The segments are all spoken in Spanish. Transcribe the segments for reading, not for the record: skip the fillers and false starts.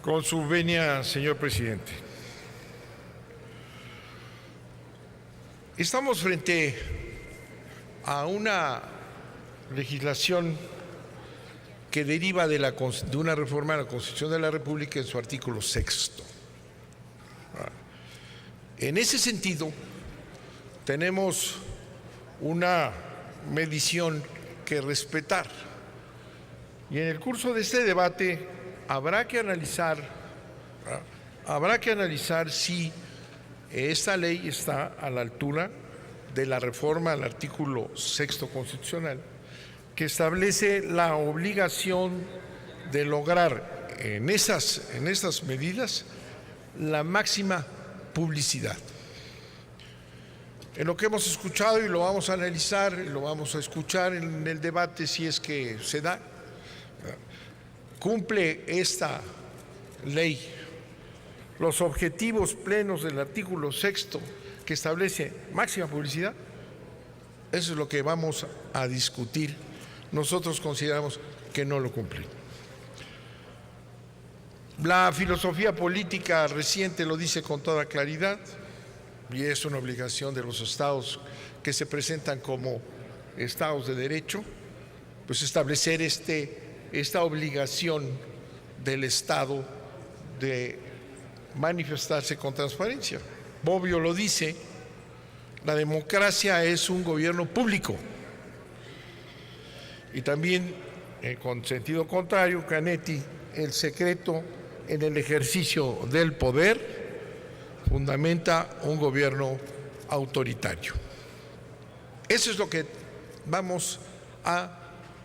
Con su venia, señor presidente. Estamos frente a una legislación que deriva de una reforma a la Constitución de la República en su artículo 6. En ese sentido, tenemos una medición que respetar. Y en el curso de este debate habrá que analizar si esta ley está a la altura de la reforma al artículo 6 constitucional, que establece la obligación de lograr en estas medidas la máxima publicidad. En lo que hemos escuchado, y lo vamos a analizar, lo vamos a escuchar en el debate si es que se da, cumple esta ley los objetivos plenos del artículo 6 que establece máxima publicidad. Eso es lo que vamos a discutir. Nosotros consideramos que no lo cumple. La filosofía política reciente lo dice con toda claridad, y es una obligación de los estados que se presentan como estados de derecho, pues establecer esta obligación del Estado de manifestarse con transparencia. Bobbio lo dice, la democracia es un gobierno público. Y también, con sentido contrario, Canetti, el secreto en el ejercicio del poder fundamenta un gobierno autoritario. Eso es lo que vamos a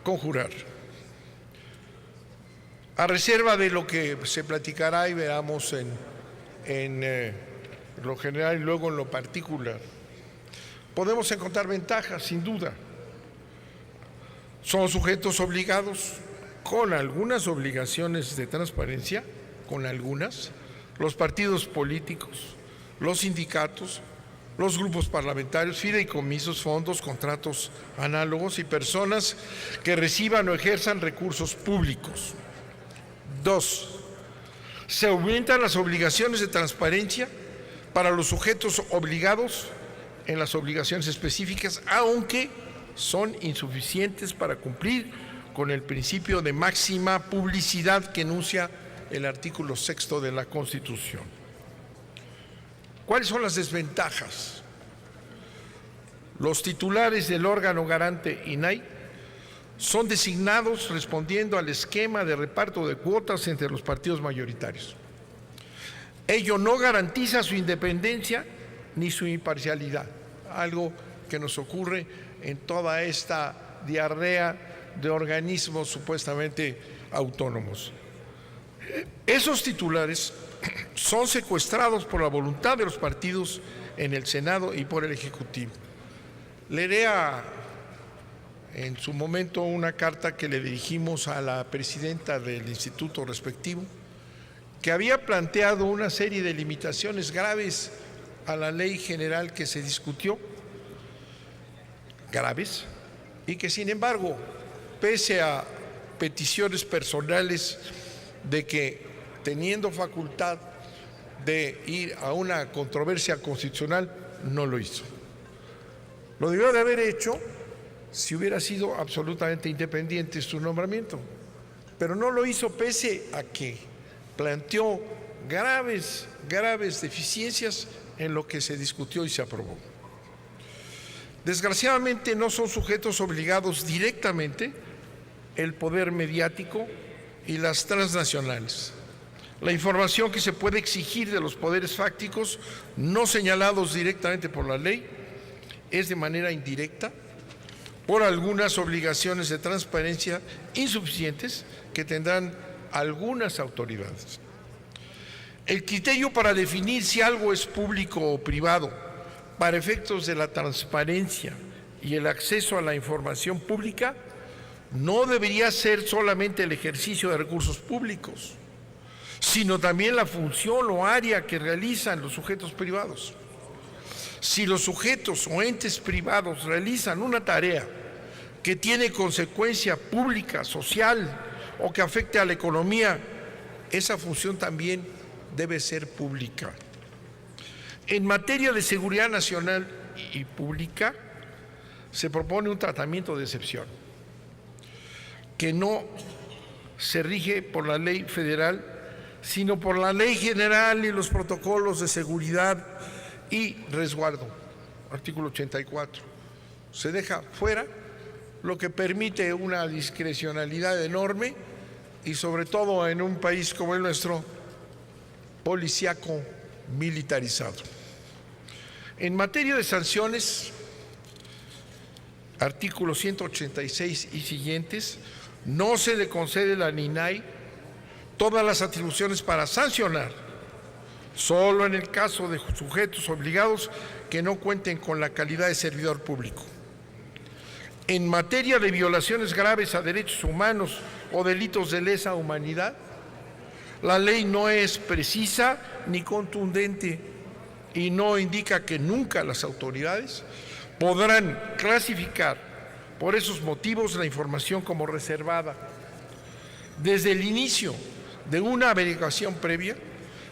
conjurar. A reserva de lo que se platicará y veamos en lo general y luego en lo particular, podemos encontrar ventajas, sin duda. Son sujetos obligados con algunas obligaciones de transparencia, los partidos políticos, los sindicatos, los grupos parlamentarios, fideicomisos, fondos, contratos análogos y personas que reciban o ejerzan recursos públicos. 2. Se aumentan las obligaciones de transparencia para los sujetos obligados en las obligaciones específicas, aunque son insuficientes para cumplir con el principio de máxima publicidad que enuncia el artículo 6 de la Constitución. ¿Cuáles son las desventajas? Los titulares del órgano garante INAI son designados respondiendo al esquema de reparto de cuotas entre los partidos mayoritarios. Ello no garantiza su independencia ni su imparcialidad, algo que nos ocurre en toda esta diarrea de organismos supuestamente autónomos. Esos titulares son secuestrados por la voluntad de los partidos en el Senado y por el Ejecutivo. Leeré en su momento una carta que le dirigimos a la presidenta del instituto respectivo, que había planteado una serie de limitaciones graves a la ley general que se discutió, graves, y que sin embargo, pese a peticiones personales de que teniendo facultad de ir a una controversia constitucional, no lo hizo. Lo debió de haber hecho si hubiera sido absolutamente independiente su nombramiento, pero no lo hizo pese a que planteó graves deficiencias en lo que se discutió y se aprobó. Desgraciadamente no son sujetos obligados directamente el poder mediático y las transnacionales. La información que se puede exigir de los poderes fácticos no señalados directamente por la ley es de manera indirecta por algunas obligaciones de transparencia insuficientes que tendrán algunas autoridades. El criterio para definir si algo es público o privado para efectos de la transparencia y el acceso a la información pública no debería ser solamente el ejercicio de recursos públicos, sino también la función o área que realizan los sujetos privados. Si los sujetos o entes privados realizan una tarea que tiene consecuencia pública, social o que afecte a la economía esa función también debe ser pública. En materia de seguridad nacional y pública, se propone un tratamiento de excepción, que no se rige por la ley federal, sino por la ley general y los protocolos de seguridad y resguardo. Artículo 84. Se deja fuera, lo que permite una discrecionalidad enorme y sobre todo en un país como el nuestro, policíaco militarizado. En materia de sanciones, artículo 186 y siguientes, no se le concede a la INAI todas las atribuciones para sancionar, solo en el caso de sujetos obligados que no cuenten con la calidad de servidor público. En materia de violaciones graves a derechos humanos o delitos de lesa humanidad, la ley no es precisa ni contundente y no indica que nunca las autoridades podrán clasificar por esos motivos la información como reservada. Desde el inicio de una averiguación previa,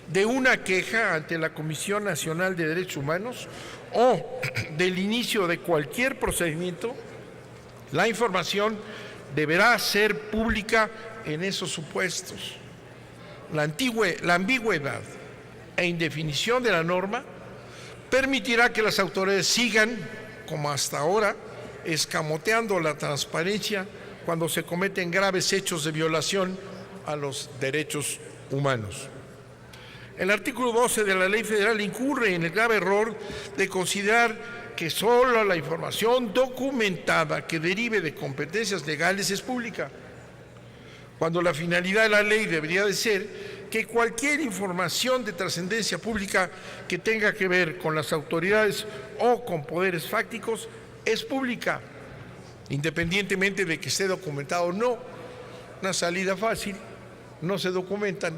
de una queja ante la Comisión Nacional de Derechos Humanos o del inicio de cualquier procedimiento, la información deberá ser pública en esos supuestos. La ambigüedad e indefinición de la norma permitirá que las autoridades sigan, como hasta ahora, escamoteando la transparencia cuando se cometen graves hechos de violación a los derechos humanos. El artículo 12 de la Ley Federal incurre en el grave error de considerar que solo la información documentada que derive de competencias legales es pública, cuando la finalidad de la ley debería de ser que cualquier información de trascendencia pública que tenga que ver con las autoridades o con poderes fácticos es pública, independientemente de que esté documentado o no. Una salida fácil, no se documentan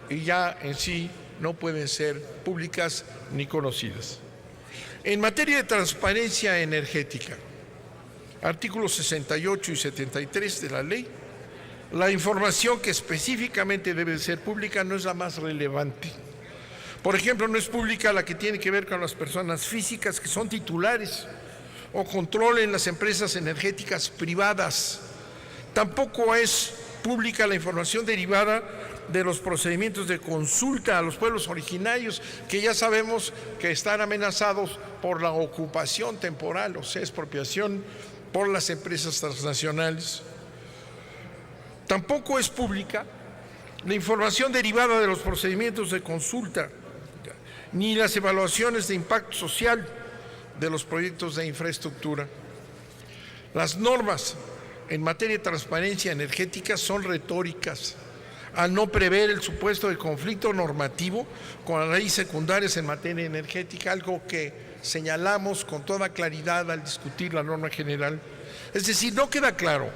y ya en sí no pueden ser públicas ni conocidas. En materia de transparencia energética, artículos 68 y 73 de la ley, la información que específicamente debe ser pública no es la más relevante. Por ejemplo, no es pública la que tiene que ver con las personas físicas que son titulares o controlen las empresas energéticas privadas. Tampoco es pública la información derivada de los procedimientos de consulta a los pueblos originarios, que ya sabemos que están amenazados por la ocupación temporal, o sea, expropiación por las empresas transnacionales. Tampoco es pública la información derivada de los procedimientos de consulta, ni las evaluaciones de impacto social de los proyectos de infraestructura. Las normas en materia de transparencia energética son retóricas, al no prever el supuesto de conflicto normativo con las leyes secundarias en materia energética, algo que señalamos con toda claridad al discutir la norma general. Es decir, no queda claro,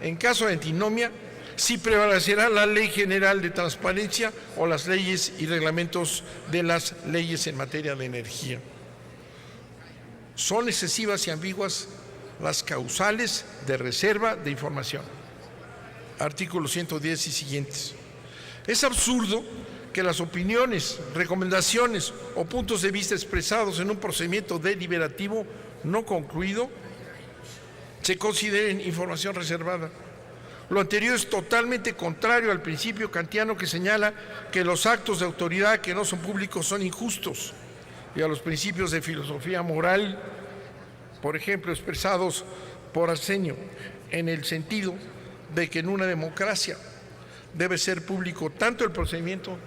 en caso de antinomia, si prevalecerá la Ley General de Transparencia o las leyes y reglamentos de las leyes en materia de energía. Son excesivas y ambiguas las causales de reserva de información. Artículo 110 y siguientes. Es absurdo que las opiniones, recomendaciones o puntos de vista expresados en un procedimiento deliberativo no concluido se consideren información reservada. Lo anterior es totalmente contrario al principio kantiano que señala que los actos de autoridad que no son públicos son injustos, y a los principios de filosofía moral, por ejemplo, expresados por Arsenio, en el sentido de que en una democracia debe ser público tanto el procedimiento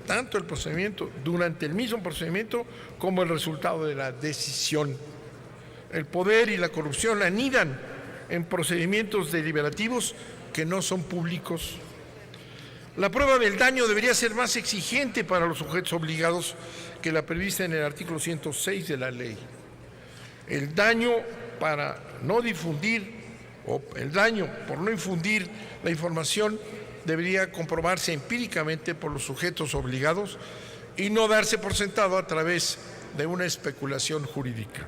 durante el mismo procedimiento como el resultado de la decisión. El poder y la corrupción anidan en procedimientos deliberativos que no son públicos. La prueba del daño debería ser más exigente para los sujetos obligados que la prevista en el artículo 106 de la ley. El daño para no difundir o el daño por no infundir la información debería comprobarse empíricamente por los sujetos obligados y no darse por sentado a través de una especulación jurídica.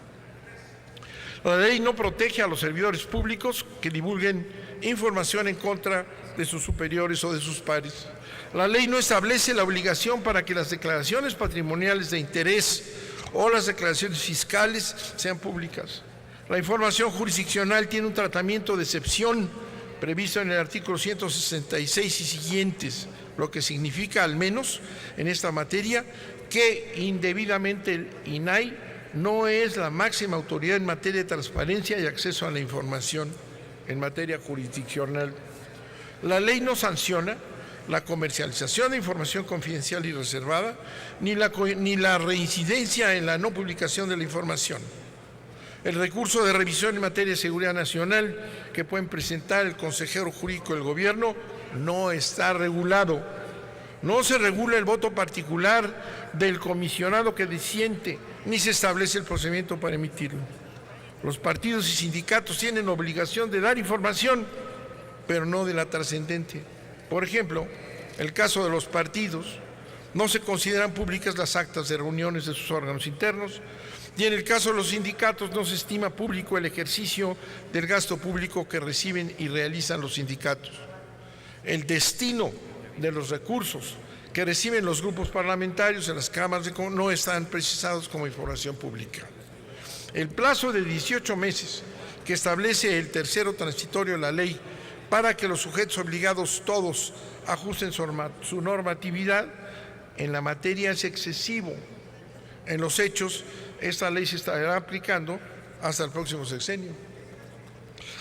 La ley no protege a los servidores públicos que divulguen información en contra de sus superiores o de sus pares. La ley no establece la obligación para que las declaraciones patrimoniales de interés o las declaraciones fiscales sean públicas. La información jurisdiccional tiene un tratamiento de excepción previsto en el artículo 166 y siguientes, lo que significa, al menos en esta materia, que indebidamente el INAI no es la máxima autoridad en materia de transparencia y acceso a la información en materia jurisdiccional. La ley no sanciona la comercialización de información confidencial y reservada, ni la reincidencia en la no publicación de la información. El recurso de revisión en materia de seguridad nacional que pueden presentar el consejero jurídico del gobierno no está regulado. No se regula el voto particular del comisionado que disiente, ni se establece el procedimiento para emitirlo. Los partidos y sindicatos tienen obligación de dar información, pero no de la trascendente. Por ejemplo, el caso de los partidos, no se consideran públicas las actas de reuniones de sus órganos internos, y en el caso de los sindicatos no se estima público el ejercicio del gasto público que reciben y realizan los sindicatos. El destino de los recursos que reciben los grupos parlamentarios en las cámaras no están precisados como información pública. El plazo de 18 meses que establece el tercero transitorio de la ley para que los sujetos obligados todos ajusten su normatividad en la materia es excesivo. En los hechos, esta ley se estará aplicando hasta el próximo sexenio.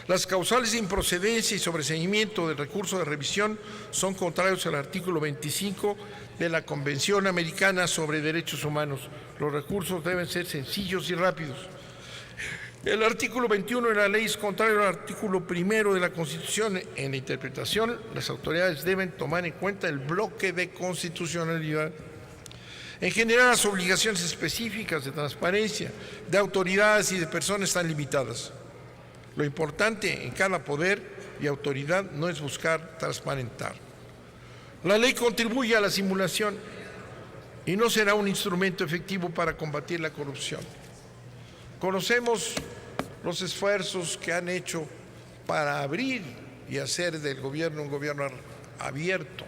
Las causales de improcedencia y sobreseimiento del recurso de revisión son contrarios al artículo 25 de la Convención Americana sobre Derechos Humanos. Los recursos deben ser sencillos y rápidos. El artículo 21 de la ley es contrario al artículo 1 de la Constitución. En la interpretación, las autoridades deben tomar en cuenta el bloque de constitucionalidad. En general, las obligaciones específicas de transparencia de autoridades y de personas están limitadas. Lo importante en cada poder y autoridad no es buscar transparentar. La ley contribuye a la simulación y no será un instrumento efectivo para combatir la corrupción. Conocemos los esfuerzos que han hecho para abrir y hacer del gobierno un gobierno abierto,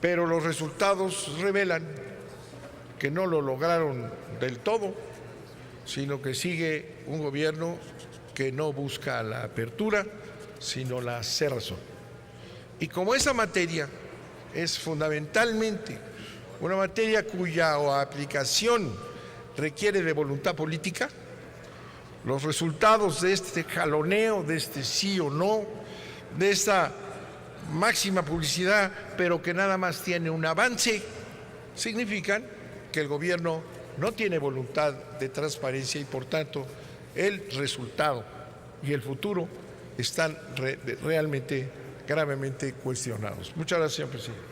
pero los resultados revelan que no lo lograron del todo, sino que sigue un gobierno que no busca la apertura, sino la cerrazón. Y como esa materia es fundamentalmente una materia cuya aplicación requiere de voluntad política, los resultados de este jaloneo, de este sí o no, de esta máxima publicidad, pero que nada más tiene un avance, significan que el gobierno no tiene voluntad de transparencia y por tanto el resultado y el futuro están realmente gravemente cuestionados. Muchas gracias, señor presidente.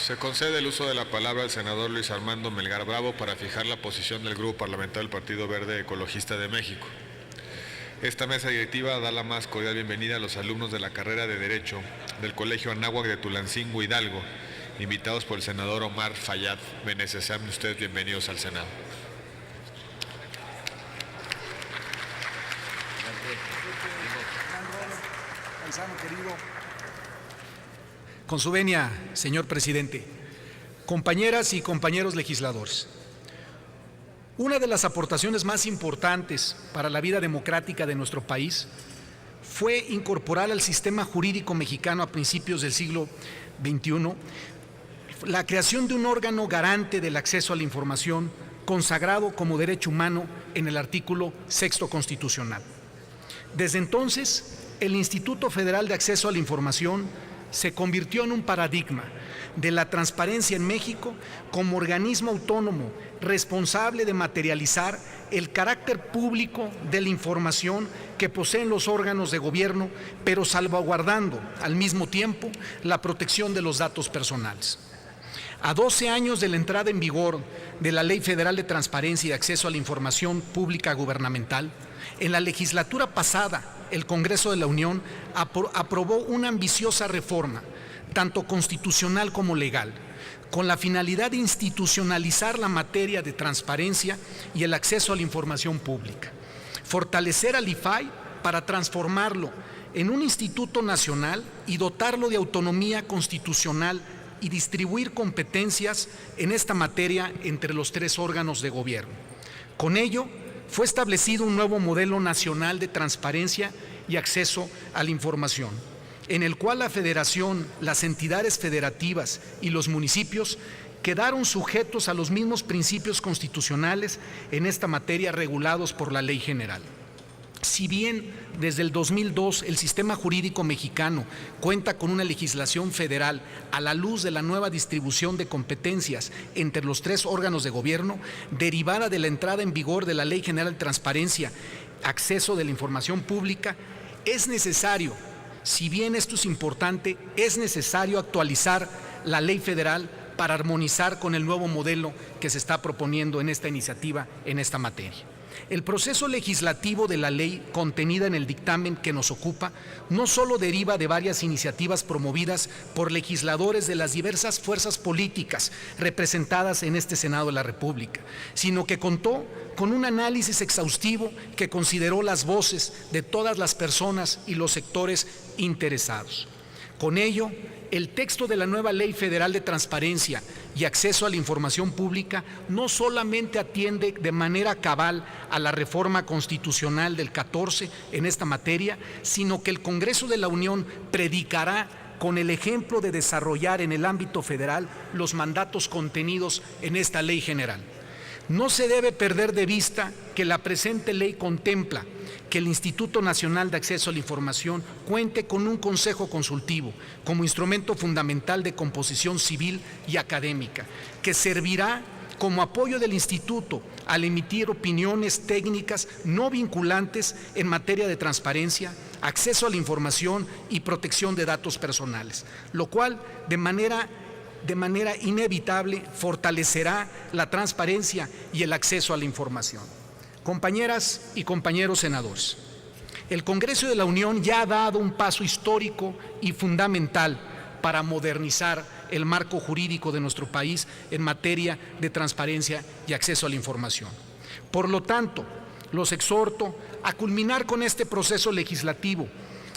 Se concede el uso de la palabra al senador Luis Armando Melgar Bravo para fijar la posición del Grupo Parlamentario del Partido Verde Ecologista de México. Esta mesa directiva da la más cordial bienvenida a los alumnos de la carrera de Derecho del Colegio Anáhuac de Tulancingo, Hidalgo, invitados por el senador Omar Fayad Meneses. Sean ustedes bienvenidos al Senado. Con su venia, señor presidente, compañeras y compañeros legisladores, una de las aportaciones más importantes para la vida democrática de nuestro país fue incorporar al sistema jurídico mexicano a principios del siglo XXI la creación de un órgano garante del acceso a la información consagrado como derecho humano en el artículo 6º constitucional. Desde entonces, el Instituto Federal de Acceso a la Información se convirtió en un paradigma de la transparencia en México como organismo autónomo responsable de materializar el carácter público de la información que poseen los órganos de gobierno, pero salvaguardando al mismo tiempo la protección de los datos personales. A 12 años de la entrada en vigor de la Ley Federal de Transparencia y Acceso a la Información Pública Gubernamental, en la legislatura pasada, el Congreso de la Unión aprobó una ambiciosa reforma, tanto constitucional como legal, con la finalidad de institucionalizar la materia de transparencia y el acceso a la información pública, fortalecer al IFAI para transformarlo en un instituto nacional y dotarlo de autonomía constitucional y distribuir competencias en esta materia entre los 3 órganos de gobierno. Con ello, fue establecido un nuevo modelo nacional de transparencia y acceso a la información, en el cual la Federación, las entidades federativas y los municipios quedaron sujetos a los mismos principios constitucionales en esta materia regulados por la Ley General. Si bien desde el 2002 el sistema jurídico mexicano cuenta con una legislación federal a la luz de la nueva distribución de competencias entre los 3 órganos de gobierno, derivada de la entrada en vigor de la Ley General de Transparencia, Acceso de la Información Pública, es necesario, si bien esto es importante, es necesario actualizar la ley federal para armonizar con el nuevo modelo que se está proponiendo en esta iniciativa, en esta materia. El proceso legislativo de la ley contenida en el dictamen que nos ocupa no solo deriva de varias iniciativas promovidas por legisladores de las diversas fuerzas políticas representadas en este Senado de la República, sino que contó con un análisis exhaustivo que consideró las voces de todas las personas y los sectores interesados. Con ello, el texto de la nueva Ley Federal de Transparencia y Acceso a la Información Pública no solamente atiende de manera cabal a la reforma constitucional del 14 en esta materia, sino que el Congreso de la Unión predicará con el ejemplo de desarrollar en el ámbito federal los mandatos contenidos en esta Ley General. No se debe perder de vista que la presente ley contempla que el Instituto Nacional de Acceso a la Información cuente con un consejo consultivo como instrumento fundamental de composición civil y académica, que servirá como apoyo del instituto al emitir opiniones técnicas no vinculantes en materia de transparencia, acceso a la información y protección de datos personales, lo cual de manera inevitable fortalecerá la transparencia y el acceso a la información. Compañeras y compañeros senadores, el Congreso de la Unión ya ha dado un paso histórico y fundamental para modernizar el marco jurídico de nuestro país en materia de transparencia y acceso a la información. Por lo tanto, los exhorto a culminar con este proceso legislativo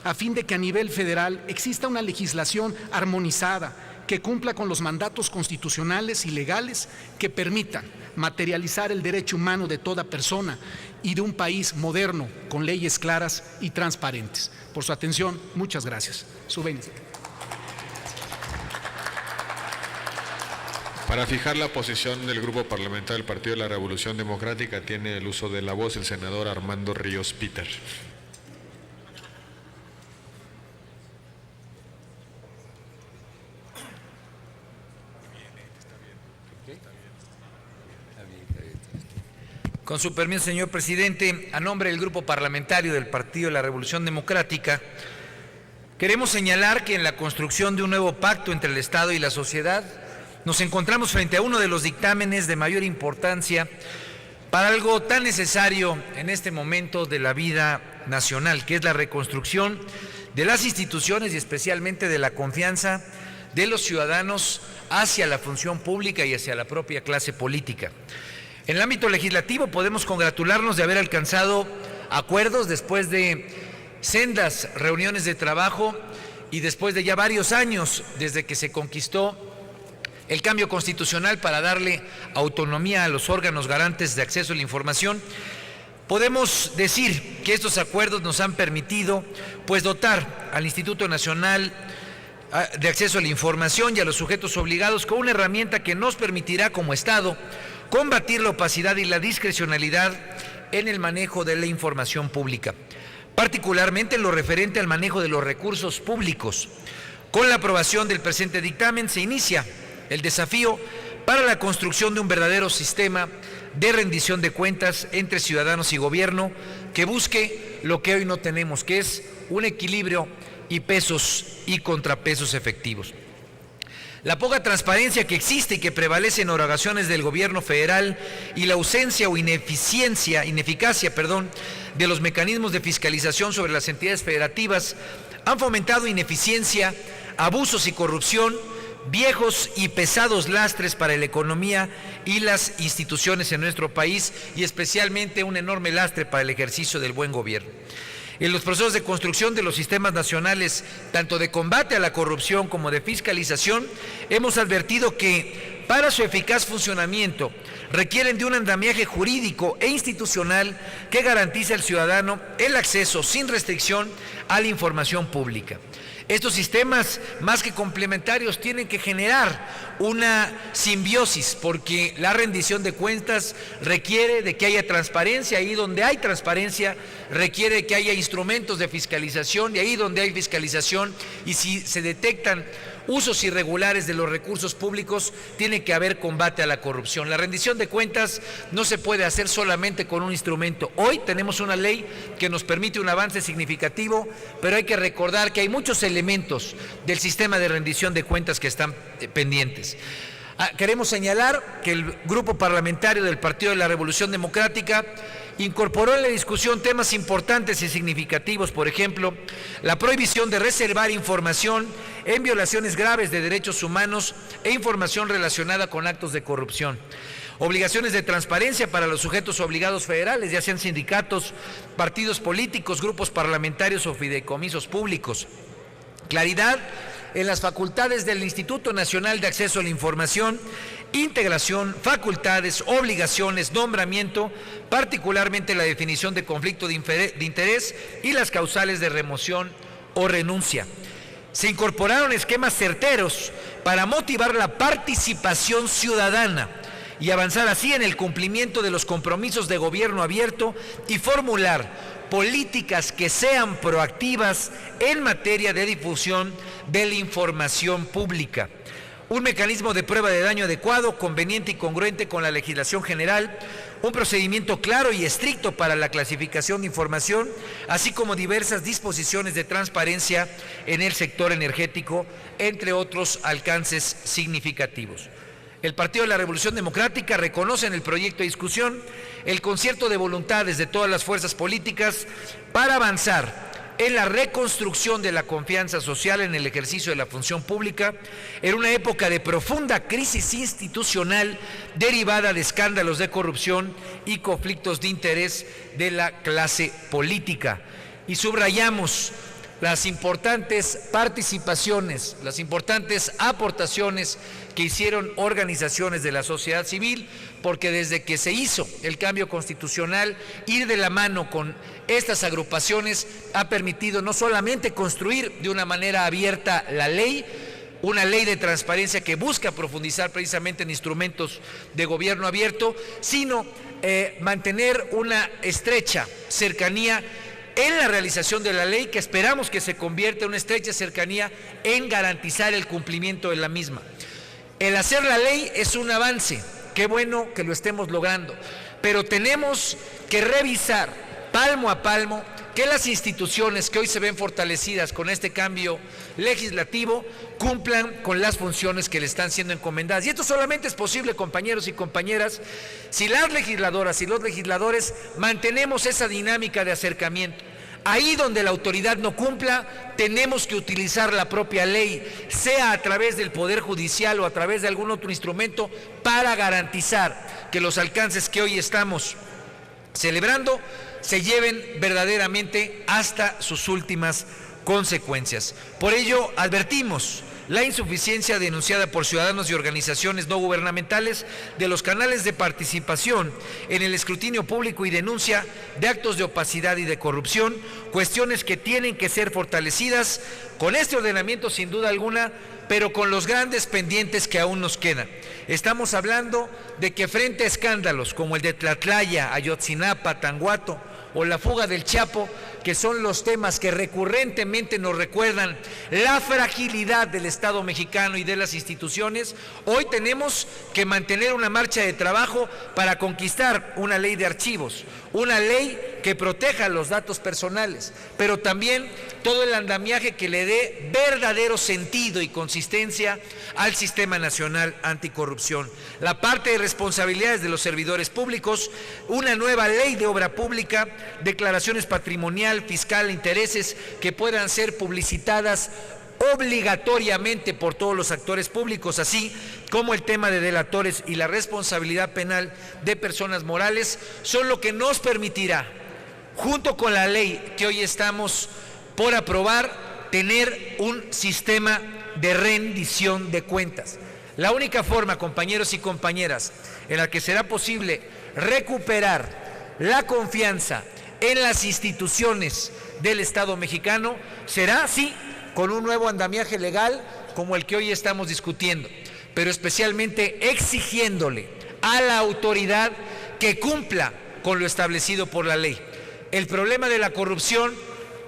a fin de que a nivel federal exista una legislación armonizada que cumpla con los mandatos constitucionales y legales que permitan materializar el derecho humano de toda persona y de un país moderno con leyes claras y transparentes. Por su atención, muchas gracias. Para fijar la posición del Grupo Parlamentario del Partido de la Revolución Democrática tiene el uso de la voz el senador Armando Ríos Peter. Con su permiso, señor presidente, a nombre del Grupo Parlamentario del Partido de la Revolución Democrática, queremos señalar que en la construcción de un nuevo pacto entre el Estado y la sociedad, nos encontramos frente a uno de los dictámenes de mayor importancia para algo tan necesario en este momento de la vida nacional, que es la reconstrucción de las instituciones y especialmente de la confianza de los ciudadanos hacia la función pública y hacia la propia clase política. En el ámbito legislativo podemos congratularnos de haber alcanzado acuerdos después de sendas reuniones de trabajo y después de ya varios años desde que se conquistó el cambio constitucional para darle autonomía a los órganos garantes de acceso a la información. Podemos decir que estos acuerdos nos han permitido dotar al Instituto Nacional de Acceso a la Información y a los sujetos obligados con una herramienta que nos permitirá como Estado combatir la opacidad y la discrecionalidad en el manejo de la información pública, particularmente en lo referente al manejo de los recursos públicos. Con la aprobación del presente dictamen se inicia el desafío para la construcción de un verdadero sistema de rendición de cuentas entre ciudadanos y gobierno que busque lo que hoy no tenemos, que es un equilibrio y pesos y contrapesos efectivos. La poca transparencia que existe y que prevalece en erogaciones del gobierno federal y la ausencia o ineficacia de los mecanismos de fiscalización sobre las entidades federativas han fomentado ineficiencia, abusos y corrupción, viejos y pesados lastres para la economía y las instituciones en nuestro país, y especialmente un enorme lastre para el ejercicio del buen gobierno. En los procesos de construcción de los sistemas nacionales, tanto de combate a la corrupción como de fiscalización, hemos advertido que para su eficaz funcionamiento requieren de un andamiaje jurídico e institucional que garantice al ciudadano el acceso sin restricción a la información pública. Estos sistemas, más que complementarios, tienen que generar una simbiosis, porque la rendición de cuentas requiere de que haya transparencia. Ahí donde hay transparencia requiere que haya instrumentos de fiscalización, y ahí donde hay fiscalización y si se detectan usos irregulares de los recursos públicos, tiene que haber combate a la corrupción. La rendición de cuentas no se puede hacer solamente con un instrumento. Hoy tenemos una ley que nos permite un avance significativo, pero hay que recordar que hay muchos elementos del sistema de rendición de cuentas que están pendientes. Queremos señalar que el Grupo Parlamentario del Partido de la Revolución Democrática incorporó en la discusión temas importantes y significativos, por ejemplo, la prohibición de reservar información en violaciones graves de derechos humanos e información relacionada con actos de corrupción. Obligaciones de transparencia para los sujetos obligados federales, ya sean sindicatos, partidos políticos, grupos parlamentarios o fideicomisos públicos. Claridad en las facultades del Instituto Nacional de Acceso a la Información, integración, facultades, obligaciones, nombramiento, particularmente la definición de conflicto de interés y las causales de remoción o renuncia. Se incorporaron esquemas certeros para motivar la participación ciudadana y avanzar así en el cumplimiento de los compromisos de gobierno abierto y formular políticas que sean proactivas en materia de difusión de la información pública. Un mecanismo de prueba de daño adecuado, conveniente y congruente con la legislación general, un procedimiento claro y estricto para la clasificación de información, así como diversas disposiciones de transparencia en el sector energético, entre otros alcances significativos. El Partido de la Revolución Democrática reconoce en el proyecto de discusión el concierto de voluntades de todas las fuerzas políticas para avanzar en la reconstrucción de la confianza social en el ejercicio de la función pública, en una época de profunda crisis institucional derivada de escándalos de corrupción y conflictos de interés de la clase política. Y subrayamos las importantes participaciones, las importantes aportaciones que hicieron organizaciones de la sociedad civil, porque desde que se hizo el cambio constitucional, ir de la mano con estas agrupaciones ha permitido no solamente construir de una manera abierta la ley, una ley de transparencia que busca profundizar precisamente en instrumentos de gobierno abierto, sino mantener una estrecha cercanía en la realización de la ley, que esperamos que se convierta en una estrecha cercanía en garantizar el cumplimiento de la misma. El hacer la ley es un avance, qué bueno que lo estemos logrando, pero tenemos que revisar palmo a palmo que las instituciones que hoy se ven fortalecidas con este cambio legislativo cumplan con las funciones que le están siendo encomendadas. Y esto solamente es posible, compañeros y compañeras, si las legisladoras y los legisladores mantenemos esa dinámica de acercamiento. Ahí donde la autoridad no cumpla, tenemos que utilizar la propia ley, sea a través del Poder Judicial o a través de algún otro instrumento, para garantizar que los alcances que hoy estamos celebrando se lleven verdaderamente hasta sus últimas consecuencias. Por ello, advertimos la insuficiencia denunciada por ciudadanos y organizaciones no gubernamentales de los canales de participación en el escrutinio público y denuncia de actos de opacidad y de corrupción, cuestiones que tienen que ser fortalecidas con este ordenamiento sin duda alguna, pero con los grandes pendientes que aún nos quedan. Estamos hablando de que frente a escándalos como el de Tlatlaya, Ayotzinapa, Tanguato o la fuga del Chapo, que son los temas que recurrentemente nos recuerdan la fragilidad del Estado mexicano y de las instituciones, hoy tenemos que mantener una marcha de trabajo para conquistar una ley de archivos, una ley que proteja los datos personales, pero también todo el andamiaje que le dé verdadero sentido y consistencia al Sistema Nacional Anticorrupción. La parte de responsabilidades de los servidores públicos, una nueva ley de obra pública, declaraciones patrimonial, fiscal, intereses que puedan ser publicitadas obligatoriamente por todos los actores públicos, así como el tema de delatores y la responsabilidad penal de personas morales, son lo que nos permitirá, junto con la ley que hoy estamos por aprobar, tener un sistema de rendición de cuentas. La única forma, compañeros y compañeras, en la que será posible recuperar la confianza en las instituciones del Estado mexicano será, sí, con un nuevo andamiaje legal como el que hoy estamos discutiendo, pero especialmente exigiéndole a la autoridad que cumpla con lo establecido por la ley. El problema de la corrupción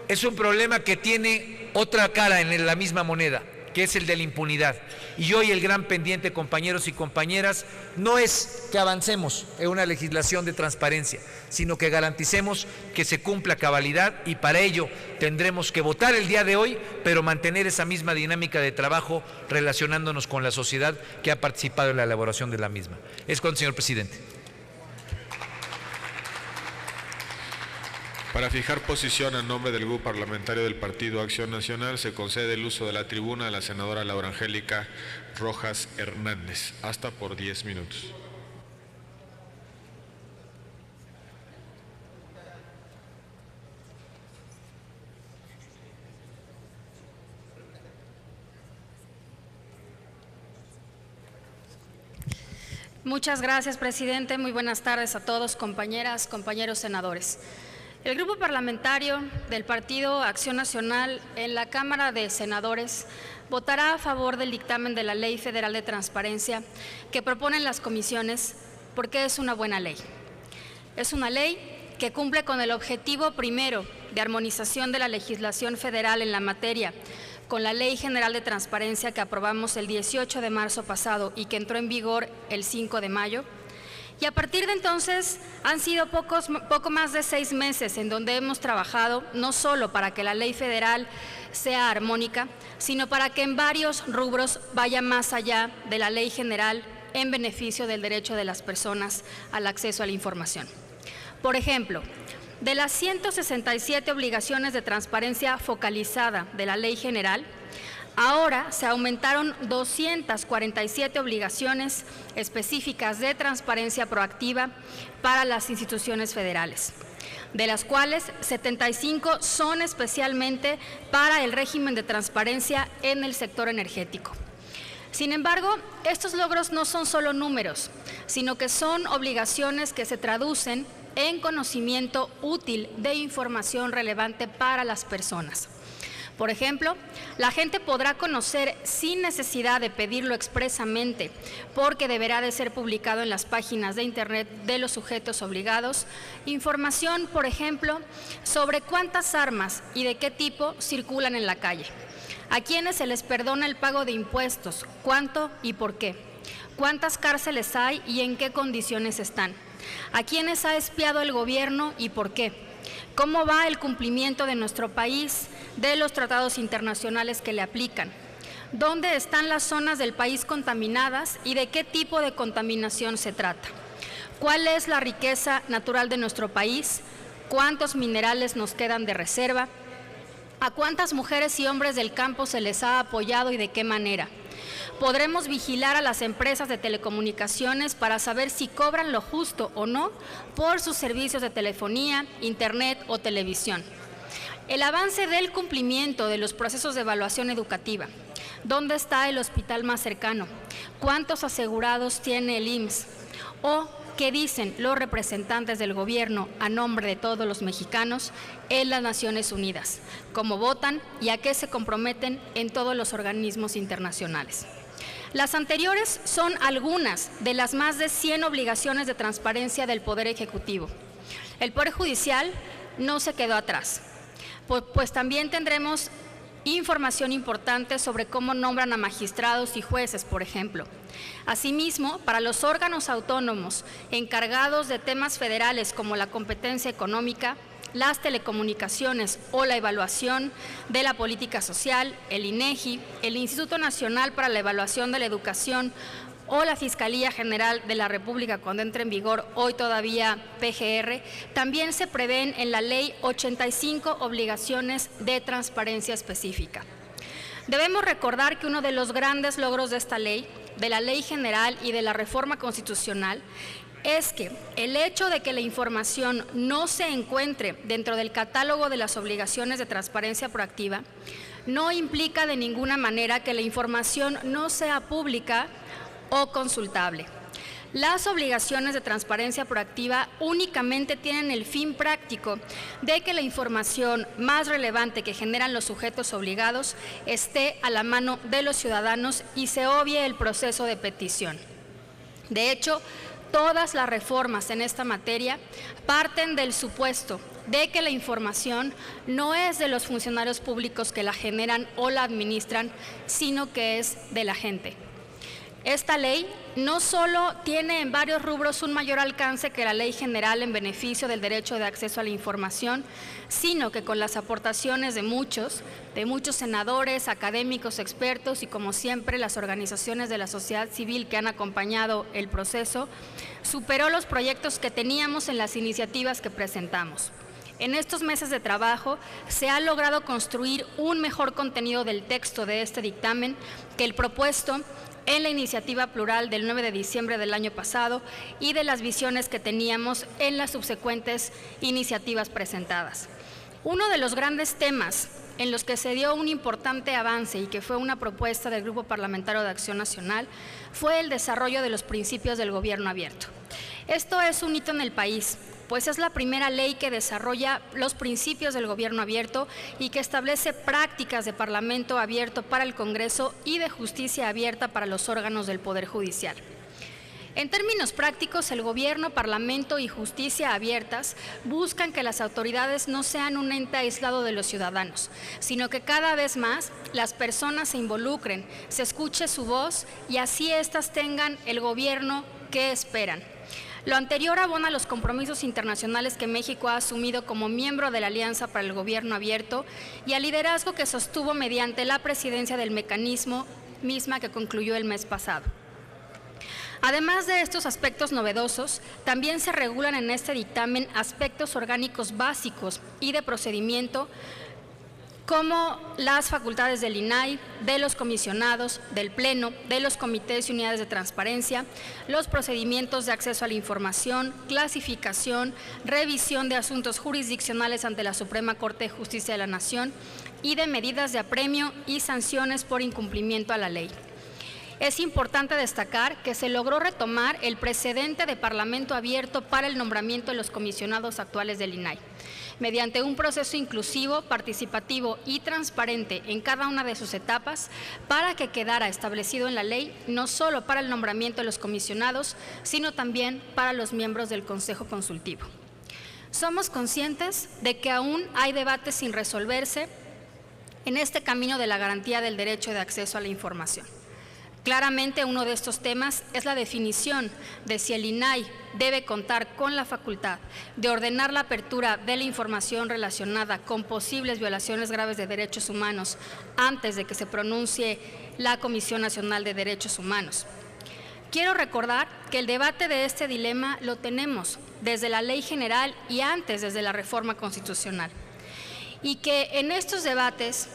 es un problema que tiene otra cara en la misma moneda, que es el de la impunidad. Y hoy el gran pendiente, compañeros y compañeras, no es que avancemos en una legislación de transparencia, sino que garanticemos que se cumpla a cabalidad, y para ello tendremos que votar el día de hoy, pero mantener esa misma dinámica de trabajo relacionándonos con la sociedad que ha participado en la elaboración de la misma. Es cuanto, señor presidente. Para fijar posición a nombre del Grupo Parlamentario del Partido Acción Nacional, se concede el uso de la tribuna a la senadora Laura Angélica Rojas Hernández, hasta por 10 minutos. Muchas gracias, presidente. Muy buenas tardes a todos, compañeras, compañeros senadores. El Grupo Parlamentario del Partido Acción Nacional en la Cámara de Senadores votará a favor del dictamen de la Ley Federal de Transparencia que proponen las comisiones, porque es una buena ley. Es una ley que cumple con el objetivo primero de armonización de la legislación federal en la materia, con la Ley General de Transparencia que aprobamos el 18 de marzo pasado y que entró en vigor el 5 de mayo. Y a partir de entonces han sido poco más de 6 meses en donde hemos trabajado no solo para que la ley federal sea armónica, sino para que en varios rubros vaya más allá de la ley general en beneficio del derecho de las personas al acceso a la información. Por ejemplo, de las 167 obligaciones de transparencia focalizada de la ley general, ahora se aumentaron 247 obligaciones específicas de transparencia proactiva para las instituciones federales, de las cuales 75 son especialmente para el régimen de transparencia en el sector energético. Sin embargo, estos logros no son solo números, sino que son obligaciones que se traducen en conocimiento útil de información relevante para las personas. Por ejemplo, la gente podrá conocer sin necesidad de pedirlo expresamente, porque deberá de ser publicado en las páginas de Internet de los sujetos obligados, información, por ejemplo, sobre cuántas armas y de qué tipo circulan en la calle, a quienes se les perdona el pago de impuestos, cuánto y por qué, cuántas cárceles hay y en qué condiciones están, a quienes ha espiado el gobierno y por qué, cómo va el cumplimiento de nuestro país de los tratados internacionales que le aplican, dónde están las zonas del país contaminadas y de qué tipo de contaminación se trata, cuál es la riqueza natural de nuestro país, cuántos minerales nos quedan de reserva, a cuántas mujeres y hombres del campo se les ha apoyado y de qué manera. Podremos vigilar a las empresas de telecomunicaciones para saber si cobran lo justo o no por sus servicios de telefonía, internet o televisión. El avance del cumplimiento de los procesos de evaluación educativa. ¿Dónde está el hospital más cercano? ¿Cuántos asegurados tiene el IMSS? ¿O qué dicen los representantes del gobierno a nombre de todos los mexicanos en las Naciones Unidas? ¿Cómo votan y a qué se comprometen en todos los organismos internacionales? Las anteriores son algunas de las más de 100 obligaciones de transparencia del Poder Ejecutivo. El Poder Judicial no se quedó atrás, pues también tendremos información importante sobre cómo nombran a magistrados y jueces, por ejemplo. Asimismo, para los órganos autónomos encargados de temas federales como la competencia económica, las telecomunicaciones o la evaluación de la política social, el INEGI, el Instituto Nacional para la Evaluación de la Educación o la Fiscalía General de la República cuando entre en vigor hoy todavía PGR, también se prevén en la ley 85 obligaciones de transparencia específica. Debemos recordar que uno de los grandes logros de esta ley, de la Ley General y de la reforma constitucional, es que el hecho de que la información no se encuentre dentro del catálogo de las obligaciones de transparencia proactiva no implica de ninguna manera que la información no sea pública o consultable. Las obligaciones de transparencia proactiva únicamente tienen el fin práctico de que la información más relevante que generan los sujetos obligados esté a la mano de los ciudadanos y se obvie el proceso de petición. De hecho, todas las reformas en esta materia parten del supuesto de que la información no es de los funcionarios públicos que la generan o la administran, sino que es de la gente. Esta ley no solo tiene en varios rubros un mayor alcance que la Ley General en beneficio del derecho de acceso a la información, sino que con las aportaciones de muchos senadores, académicos, expertos y, como siempre, las organizaciones de la sociedad civil que han acompañado el proceso, superó los proyectos que teníamos en las iniciativas que presentamos. En estos meses de trabajo se ha logrado construir un mejor contenido del texto de este dictamen que el propuesto en la iniciativa plural del 9 de diciembre del año pasado y de las visiones que teníamos en las subsecuentes iniciativas presentadas. Uno de los grandes temas en los que se dio un importante avance y que fue una propuesta del Grupo Parlamentario de Acción Nacional fue el desarrollo de los principios del gobierno abierto. Esto es un hito en el país, pues es la primera ley que desarrolla los principios del gobierno abierto y que establece prácticas de parlamento abierto para el Congreso y de justicia abierta para los órganos del Poder Judicial. En términos prácticos, el gobierno, parlamento y justicia abiertas buscan que las autoridades no sean un ente aislado de los ciudadanos, sino que cada vez más las personas se involucren, se escuche su voz y así éstas tengan el gobierno que esperan. Lo anterior abona los compromisos internacionales que México ha asumido como miembro de la Alianza para el Gobierno Abierto y al liderazgo que sostuvo mediante la presidencia del mecanismo misma que concluyó el mes pasado. Además de estos aspectos novedosos, también se regulan en este dictamen aspectos orgánicos básicos y de procedimiento como las facultades del INAI, de los comisionados, del Pleno, de los comités y unidades de transparencia, los procedimientos de acceso a la información, clasificación, revisión de asuntos jurisdiccionales ante la Suprema Corte de Justicia de la Nación y de medidas de apremio y sanciones por incumplimiento a la ley. Es importante destacar que se logró retomar el precedente de Parlamento abierto para el nombramiento de los comisionados actuales del INAI, mediante un proceso inclusivo, participativo y transparente en cada una de sus etapas para que quedara establecido en la ley no solo para el nombramiento de los comisionados, sino también para los miembros del Consejo Consultivo. Somos conscientes de que aún hay debates sin resolverse en este camino de la garantía del derecho de acceso a la información. Claramente, uno de estos temas es la definición de si el INAI debe contar con la facultad de ordenar la apertura de la información relacionada con posibles violaciones graves de derechos humanos antes de que se pronuncie la Comisión Nacional de Derechos Humanos. Quiero recordar que el debate de este dilema lo tenemos desde la Ley General y antes desde la reforma constitucional, y que en estos debates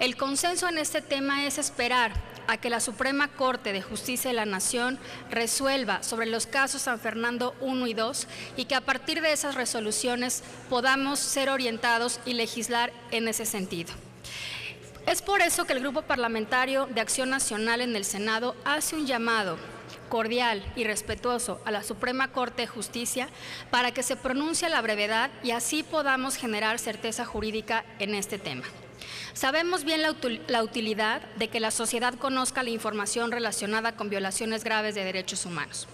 el consenso en este tema es esperar a que la Suprema Corte de Justicia de la Nación resuelva sobre los casos San Fernando 1 y 2 y que a partir de esas resoluciones podamos ser orientados y legislar en ese sentido. Es por eso que el Grupo Parlamentario de Acción Nacional en el Senado hace un llamado cordial y respetuoso a la Suprema Corte de Justicia para que se pronuncie a la brevedad y así podamos generar certeza jurídica en este tema. Sabemos bien la utilidad de que la sociedad conozca la información relacionada con violaciones graves de derechos humanos.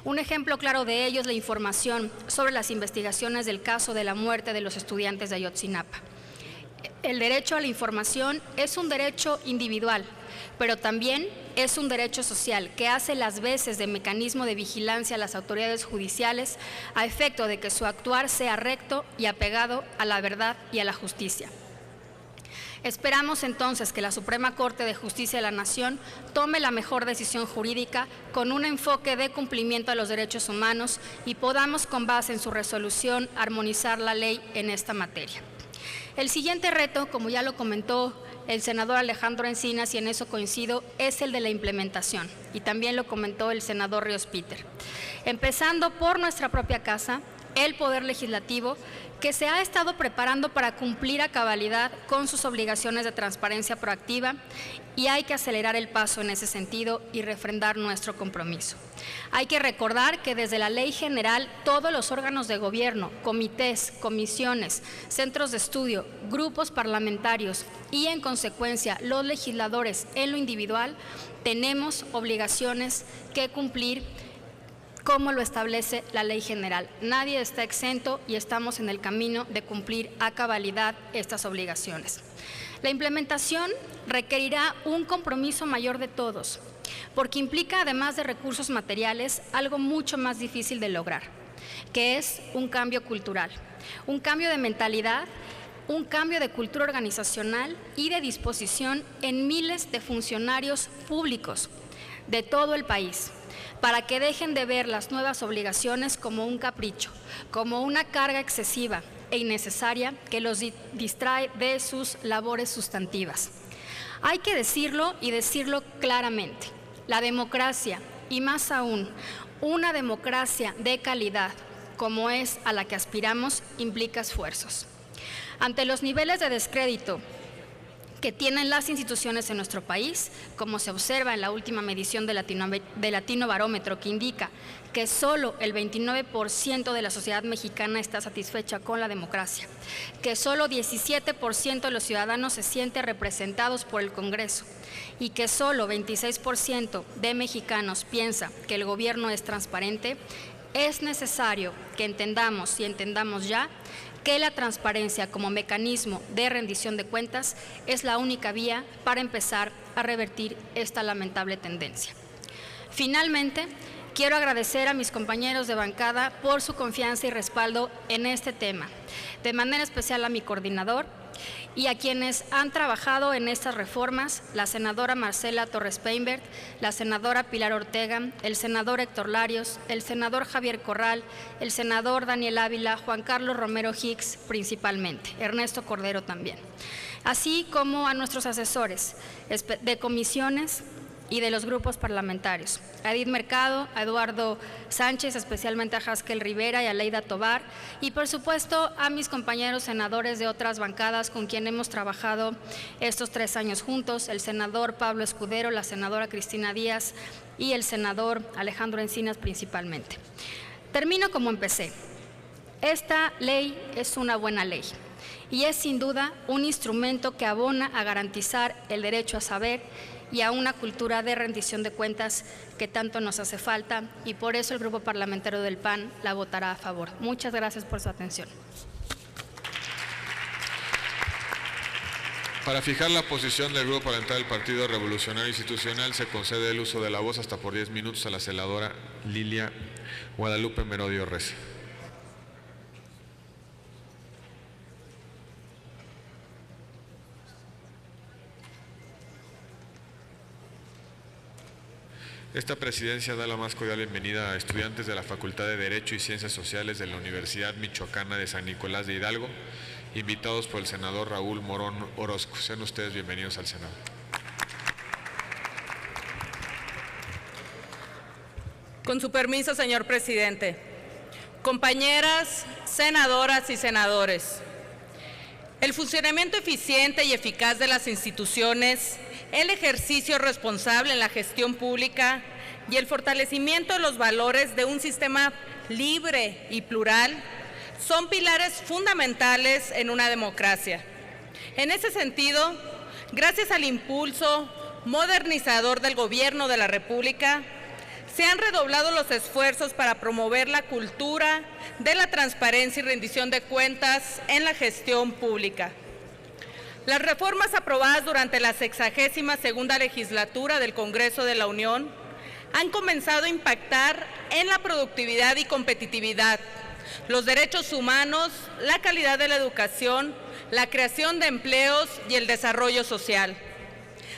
Un ejemplo claro de ello es la información sobre las investigaciones del caso de la muerte de los estudiantes de Ayotzinapa. El derecho a la información es un derecho individual, pero también es un derecho social que hace las veces de mecanismo de vigilancia a las autoridades judiciales a efecto de que su actuar sea recto y apegado a la verdad y a la justicia. Esperamos entonces que la Suprema Corte de Justicia de la Nación tome la mejor decisión jurídica con un enfoque de cumplimiento a los derechos humanos y podamos, con base en su resolución, armonizar la ley en esta materia. El siguiente reto, como ya lo comentó el senador Alejandro Encinas, y en eso coincido, es el de la implementación, y también lo comentó el senador Ríos Peter. Empezando por nuestra propia casa, el Poder Legislativo, que se ha estado preparando para cumplir a cabalidad con sus obligaciones de transparencia proactiva, y hay que acelerar el paso en ese sentido y refrendar nuestro compromiso. Hay que recordar que desde la Ley General todos los órganos de gobierno, comités, comisiones, centros de estudio, grupos parlamentarios y en consecuencia los legisladores en lo individual tenemos obligaciones que cumplir como lo establece la Ley General. Nadie está exento y estamos en el camino de cumplir a cabalidad estas obligaciones. La implementación requerirá un compromiso mayor de todos, porque implica, además de recursos materiales, algo mucho más difícil de lograr, que es un cambio cultural, un cambio de mentalidad, un cambio de cultura organizacional y de disposición en miles de funcionarios públicos de todo el país, para que dejen de ver las nuevas obligaciones como un capricho, como una carga excesiva e innecesaria que los distrae de sus labores sustantivas. Hay que decirlo y decirlo claramente. La democracia, y más aún, una democracia de calidad, como es a la que aspiramos, implica esfuerzos. Ante los niveles de descrédito que tienen las instituciones en nuestro país, como se observa en la última medición de Latino Barómetro, que indica que solo el 29% de la sociedad mexicana está satisfecha con la democracia, que solo 17% de los ciudadanos se sienten representados por el Congreso y que solo 26% de mexicanos piensa que el gobierno es transparente, es necesario que entendamos y entendamos ya que la transparencia como mecanismo de rendición de cuentas es la única vía para empezar a revertir esta lamentable tendencia. Finalmente, quiero agradecer a mis compañeros de bancada por su confianza y respaldo en este tema, de manera especial a mi coordinador y a quienes han trabajado en estas reformas, la senadora Marcela Torres Peinbert, la senadora Pilar Ortega, el senador Héctor Larios, el senador Javier Corral, el senador Daniel Ávila, Juan Carlos Romero Hicks principalmente, Ernesto Cordero también, así como a nuestros asesores de comisiones y de los grupos parlamentarios, a Edith Mercado, a Eduardo Sánchez, especialmente a Haskell Rivera y a Leida Tobar, y por supuesto a mis compañeros senadores de otras bancadas con quien hemos trabajado estos 3 años juntos, el senador Pablo Escudero, la senadora Cristina Díaz y el senador Alejandro Encinas principalmente. Termino como empecé. Esta ley es una buena ley y es sin duda un instrumento que abona a garantizar el derecho a saber y a una cultura de rendición de cuentas que tanto nos hace falta, y por eso el Grupo Parlamentario del PAN la votará a favor. Muchas gracias por su atención. Para fijar la posición del Grupo Parlamentario del Partido Revolucionario Institucional, se concede el uso de la voz hasta por 10 minutos a la senadora Lilia Guadalupe Merodio Reza. Esta presidencia da la más cordial bienvenida a estudiantes de la Facultad de Derecho y Ciencias Sociales de la Universidad Michoacana de San Nicolás de Hidalgo, invitados por el senador Raúl Morón Orozco. Sean ustedes bienvenidos al Senado. Con su permiso, señor presidente. Compañeras, senadoras y senadores, el funcionamiento eficiente y eficaz de las instituciones, el ejercicio responsable en la gestión pública y el fortalecimiento de los valores de un sistema libre y plural son pilares fundamentales en una democracia. En ese sentido, gracias al impulso modernizador del Gobierno de la República, se han redoblado los esfuerzos para promover la cultura de la transparencia y rendición de cuentas en la gestión pública. Las reformas aprobadas durante la 62ª legislatura del Congreso de la Unión han comenzado a impactar en la productividad y competitividad, los derechos humanos, la calidad de la educación, la creación de empleos y el desarrollo social.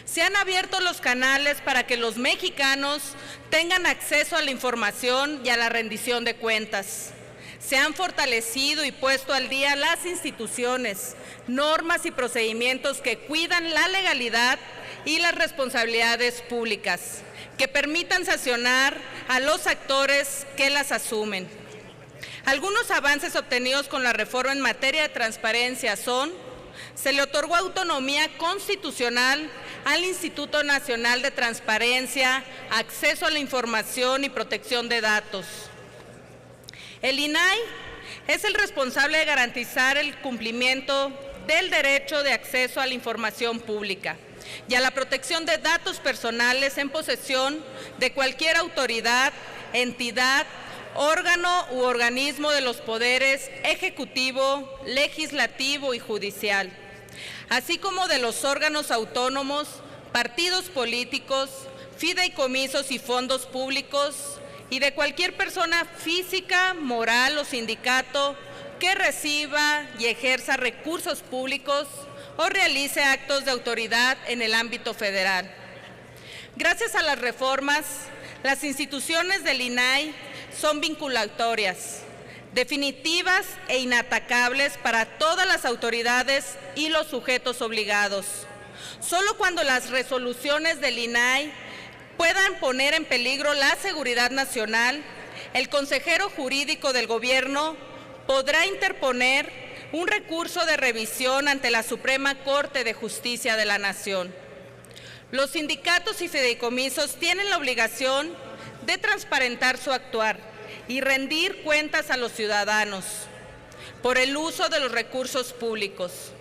Se han abierto los canales para que los mexicanos tengan acceso a la información y a la rendición de cuentas. Se han fortalecido y puesto al día las instituciones, normas y procedimientos que cuidan la legalidad y las responsabilidades públicas, que permitan sancionar a los actores que las asumen. Algunos avances obtenidos con la reforma en materia de transparencia son: se le otorgó autonomía constitucional al Instituto Nacional de Transparencia, Acceso a la Información y Protección de Datos. El INAI es el responsable de garantizar el cumplimiento del derecho de acceso a la información pública y a la protección de datos personales en posesión de cualquier autoridad, entidad, órgano u organismo de los poderes ejecutivo, legislativo y judicial, así como de los órganos autónomos, partidos políticos, fideicomisos y fondos públicos, y de cualquier persona física, moral o sindicato que reciba y ejerza recursos públicos o realice actos de autoridad en el ámbito federal. Gracias a las reformas, las instituciones del INAI son vinculatorias, definitivas e inatacables para todas las autoridades y los sujetos obligados. Solo cuando las resoluciones del INAI puedan poner en peligro la seguridad nacional, el consejero jurídico del Gobierno podrá interponer un recurso de revisión ante la Suprema Corte de Justicia de la Nación. Los sindicatos y fideicomisos tienen la obligación de transparentar su actuar y rendir cuentas a los ciudadanos por el uso de los recursos públicos.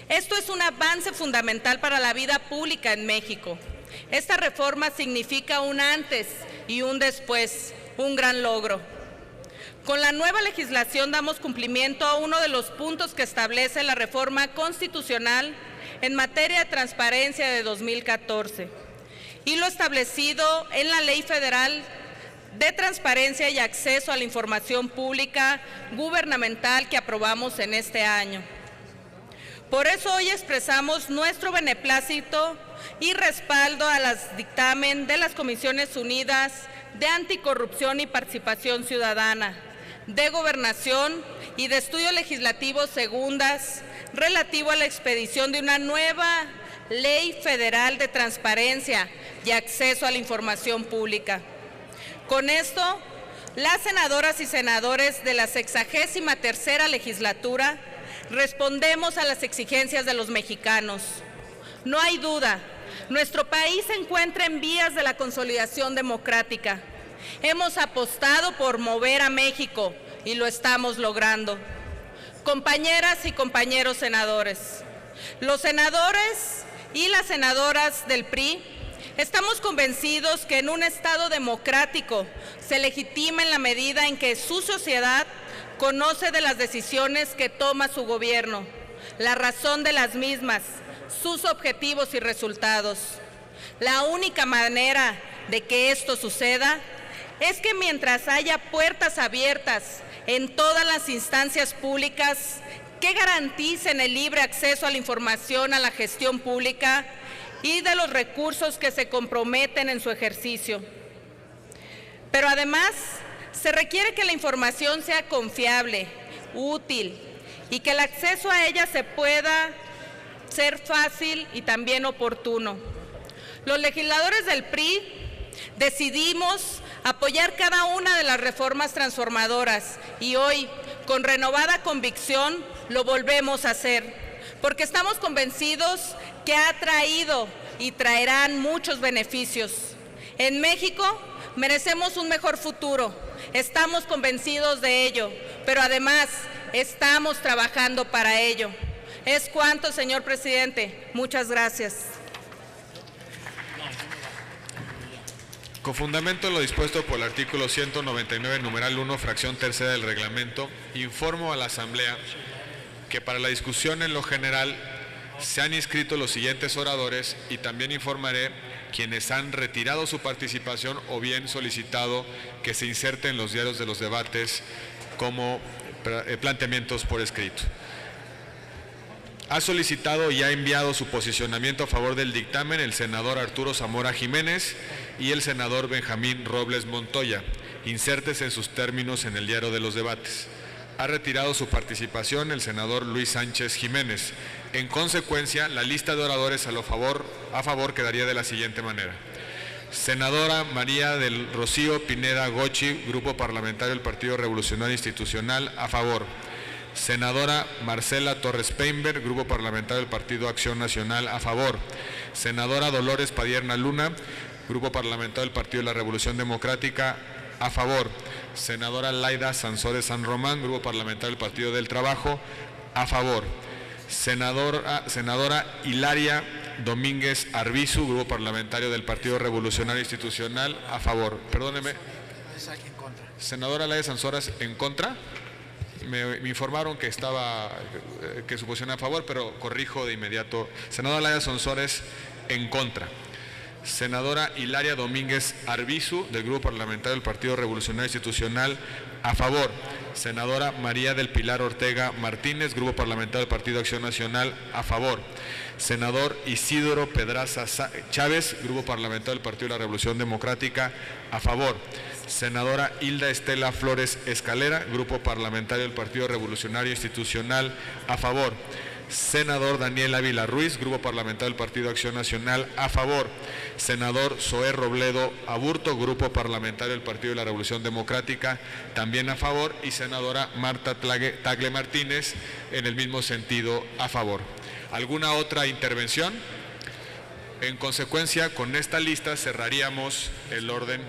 Esto es un avance fundamental para la vida pública en México. Esta reforma significa un antes y un después, un gran logro. Con la nueva legislación damos cumplimiento a uno de los puntos que establece la reforma constitucional en materia de transparencia de 2014 y lo establecido en la Ley Federal de Transparencia y Acceso a la Información Pública Gubernamental que aprobamos en este año. Por eso hoy expresamos nuestro beneplácito y respaldo a los dictamen de las Comisiones Unidas de Anticorrupción y Participación Ciudadana, de Gobernación y de Estudios Legislativos segundas relativo a la expedición de una nueva Ley Federal de Transparencia y Acceso a la Información Pública. Con esto, las senadoras y senadores de la 63ª legislatura respondemos a las exigencias de los mexicanos. No hay duda, nuestro país se encuentra en vías de la consolidación democrática. Hemos apostado por mover a México y lo estamos logrando. Compañeras y compañeros senadores, los senadores y las senadoras del PRI estamos convencidos que en un Estado democrático se legitima en la medida en que su sociedad conoce de las decisiones que toma su gobierno, la razón de las mismas, sus objetivos y resultados. La única manera de que esto suceda es que mientras haya puertas abiertas en todas las instancias públicas que garanticen el libre acceso a la información, a la gestión pública y de los recursos que se comprometen en su ejercicio. Pero además, se requiere que la información sea confiable, útil y que el acceso a ella se pueda ser fácil y también oportuno. Los legisladores del PRI decidimos apoyar cada una de las reformas transformadoras y hoy, con renovada convicción, lo volvemos a hacer, porque estamos convencidos que ha traído y traerán muchos beneficios. En México merecemos un mejor futuro, estamos convencidos de ello, pero además estamos trabajando para ello. Es cuanto, señor presidente. Muchas gracias. Con fundamento en lo dispuesto por el artículo 199, numeral 1, fracción tercera del reglamento, informo a la Asamblea que para la discusión en lo general se han inscrito los siguientes oradores y también informaré quienes han retirado su participación o bien solicitado que se inserte en los diarios de los debates como planteamientos por escrito. Ha solicitado y ha enviado su posicionamiento a favor del dictamen el senador Arturo Zamora Jiménez y el senador Benjamín Robles Montoya. Insértese en sus términos en el diario de los debates. ha retirado su participación el senador Luis Sánchez Jiménez. En consecuencia, la lista de oradores a favor quedaría de la siguiente manera. Senadora María del Rocío Pineda Gochi, Grupo Parlamentario del Partido Revolucionario Institucional, a favor. Senadora Marcela Torres Peinberg, Grupo Parlamentario del Partido Acción Nacional, a favor. Senadora Dolores Padierna Luna, Grupo Parlamentario del Partido de la Revolución Democrática, a favor. Senadora Laida Sansores San Román, Grupo Parlamentario del Partido del Trabajo, a favor. Senadora Hilaria Domínguez Arbizu, Grupo Parlamentario del Partido Revolucionario Institucional, a favor. Perdóneme. Senadora Laida Sansores, ¿en contra? Me informaron que su posición a favor, pero corrijo de inmediato. Senadora Laida Sansores, en contra. Senadora Hilaria Domínguez Arbizu, del Grupo Parlamentario del Partido Revolucionario Institucional, a favor. Senadora María del Pilar Ortega Martínez, Grupo Parlamentario del Partido Acción Nacional, a favor. Senador Isidro Pedraza Chávez, Grupo Parlamentario del Partido de la Revolución Democrática, a favor. Senadora Hilda Estela Flores Escalera, Grupo Parlamentario del Partido Revolucionario Institucional, a favor. Senador Daniel Ávila Ruiz, Grupo Parlamentario del Partido Acción Nacional, a favor. Senador Zoé Robledo Aburto, Grupo Parlamentario del Partido de la Revolución Democrática, también a favor. Y senadora Marta Tagle Martínez, en el mismo sentido, a favor. ¿Alguna otra intervención? En consecuencia, con esta lista cerraríamos el orden.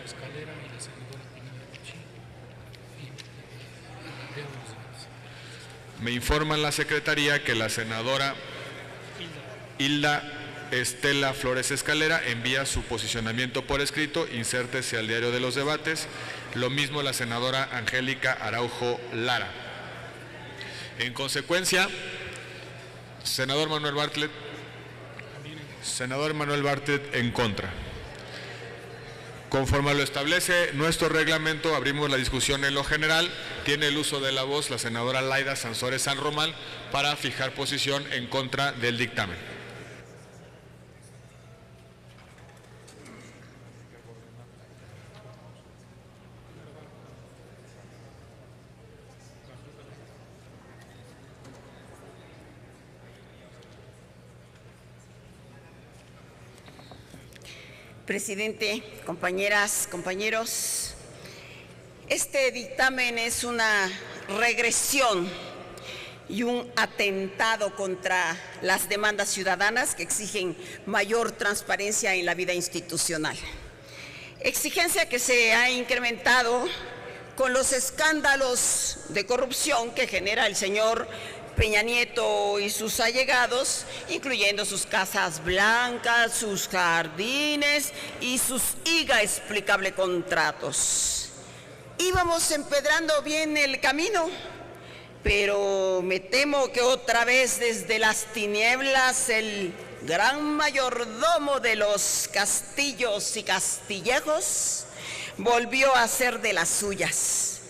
Me informa la Secretaría que la senadora Hilda Estela Flores Escalera envía su posicionamiento por escrito, insértese al diario de los debates. Lo mismo la senadora Angélica Araujo Lara. En consecuencia, senador Manuel Bartlett en contra. Conforme lo establece nuestro reglamento, abrimos la discusión en lo general. Tiene el uso de la voz la senadora Laida Sansores San Román para fijar posición en contra del dictamen. Presidente, compañeras, compañeros, este dictamen es una regresión y un atentado contra las demandas ciudadanas que exigen mayor transparencia en la vida institucional. Exigencia que se ha incrementado con los escándalos de corrupción que genera el señor Peña Nieto y sus allegados, incluyendo sus casas blancas, sus jardines y sus inexplicables contratos. Íbamos empedrando bien el camino, pero me temo que otra vez desde las tinieblas el gran mayordomo de los castillos y castillejos volvió a hacer de las suyas.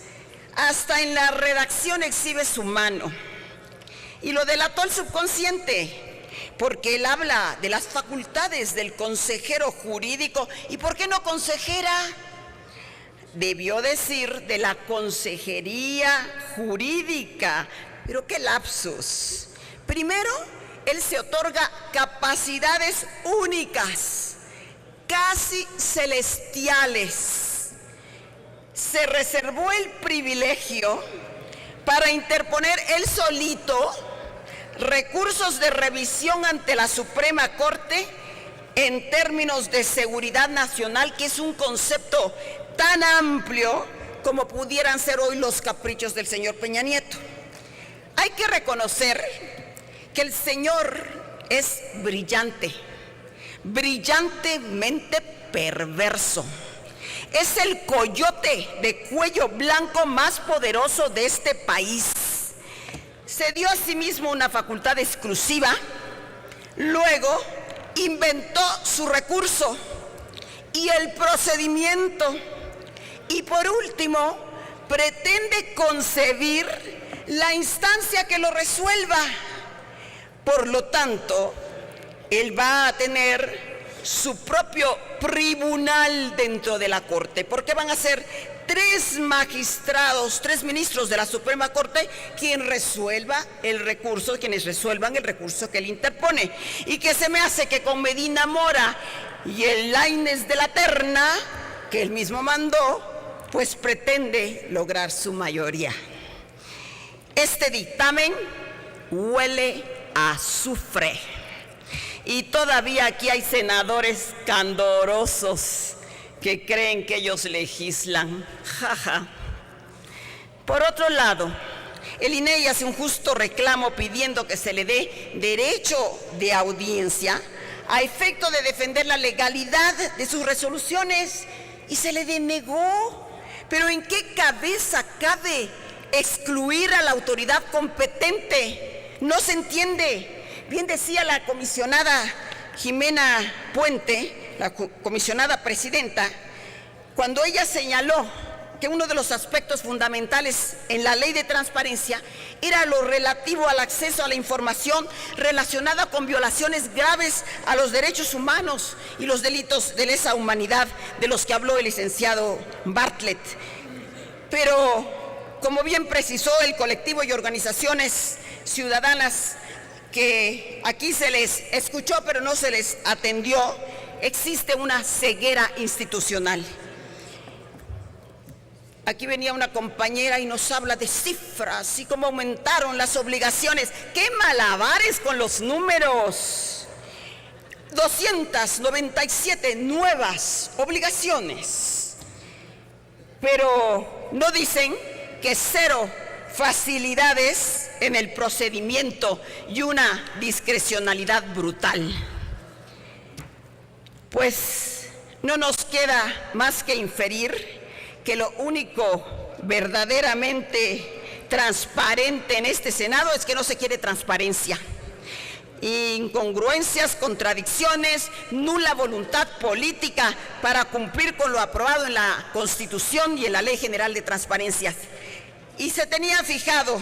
Hasta en la redacción exhibe su mano. Y lo delató el subconsciente, porque él habla de las facultades del consejero jurídico. ¿Y por qué no consejera? Debió decir de la consejería jurídica. Pero qué lapsus. Primero, él se otorga capacidades únicas, casi celestiales. Se reservó el privilegio para interponer él solito recursos de revisión ante la Suprema Corte en términos de seguridad nacional, que es un concepto tan amplio como pudieran ser hoy los caprichos del señor Peña Nieto. Hay que reconocer que el señor es brillante, brillantemente perverso. Es el coyote de cuello blanco más poderoso de este país. Se dio a sí mismo una facultad exclusiva, luego inventó su recurso y el procedimiento, y por último pretende concebir la instancia que lo resuelva. Por lo tanto, él va a tener su propio tribunal dentro de la Corte, porque van a ser 3 magistrados, 3 ministros de la Suprema Corte quienes resuelvan el recurso que él interpone. Y que se me hace que con Medina Mora y el Lainez de la terna, que él mismo mandó, pues pretende lograr su mayoría. Este dictamen huele a azufre. Y todavía aquí hay senadores candorosos que creen que ellos legislan. Jaja. Por otro lado, el INEI hace un justo reclamo pidiendo que se le dé derecho de audiencia a efecto de defender la legalidad de sus resoluciones y se le denegó. Pero ¿en qué cabeza cabe excluir a la autoridad competente? No se entiende. Bien decía la comisionada Jimena Puente, la comisionada presidenta, cuando ella señaló que uno de los aspectos fundamentales en la ley de transparencia era lo relativo al acceso a la información relacionada con violaciones graves a los derechos humanos y los delitos de lesa humanidad de los que habló el licenciado Bartlett. Pero, como bien precisó el colectivo y organizaciones ciudadanas que aquí se les escuchó pero no se les atendió, existe una ceguera institucional. Aquí venía una compañera y nos habla de cifras y cómo aumentaron las obligaciones. ¡Qué malabares con los números! 297 nuevas obligaciones. Pero no dicen que 0 facilidades en el procedimiento y una discrecionalidad brutal. Pues no nos queda más que inferir que lo único verdaderamente transparente en este Senado es que no se quiere transparencia. Incongruencias, contradicciones, nula voluntad política para cumplir con lo aprobado en la Constitución y en la Ley General de Transparencia. Y se tenía fijado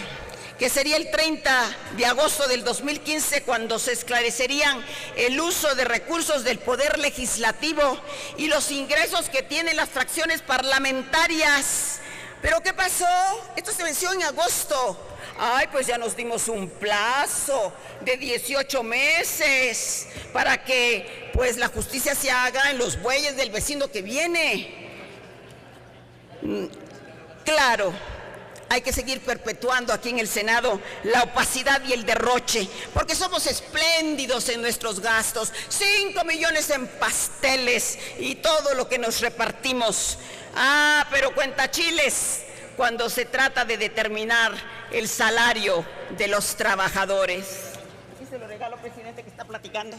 que sería el 30 de agosto del 2015 cuando se esclarecerían el uso de recursos del Poder Legislativo y los ingresos que tienen las fracciones parlamentarias. ¿Pero qué pasó? Esto se venció en agosto. Ay, pues ya nos dimos un plazo de 18 meses para que pues la justicia se haga en los bueyes del vecino que viene. Claro. Hay que seguir perpetuando aquí en el Senado la opacidad y el derroche, porque somos espléndidos en nuestros gastos, 5 millones en pasteles y todo lo que nos repartimos. Pero cuentachiles cuando se trata de determinar el salario de los trabajadores. Aquí se lo regalo, presidente, que está platicando.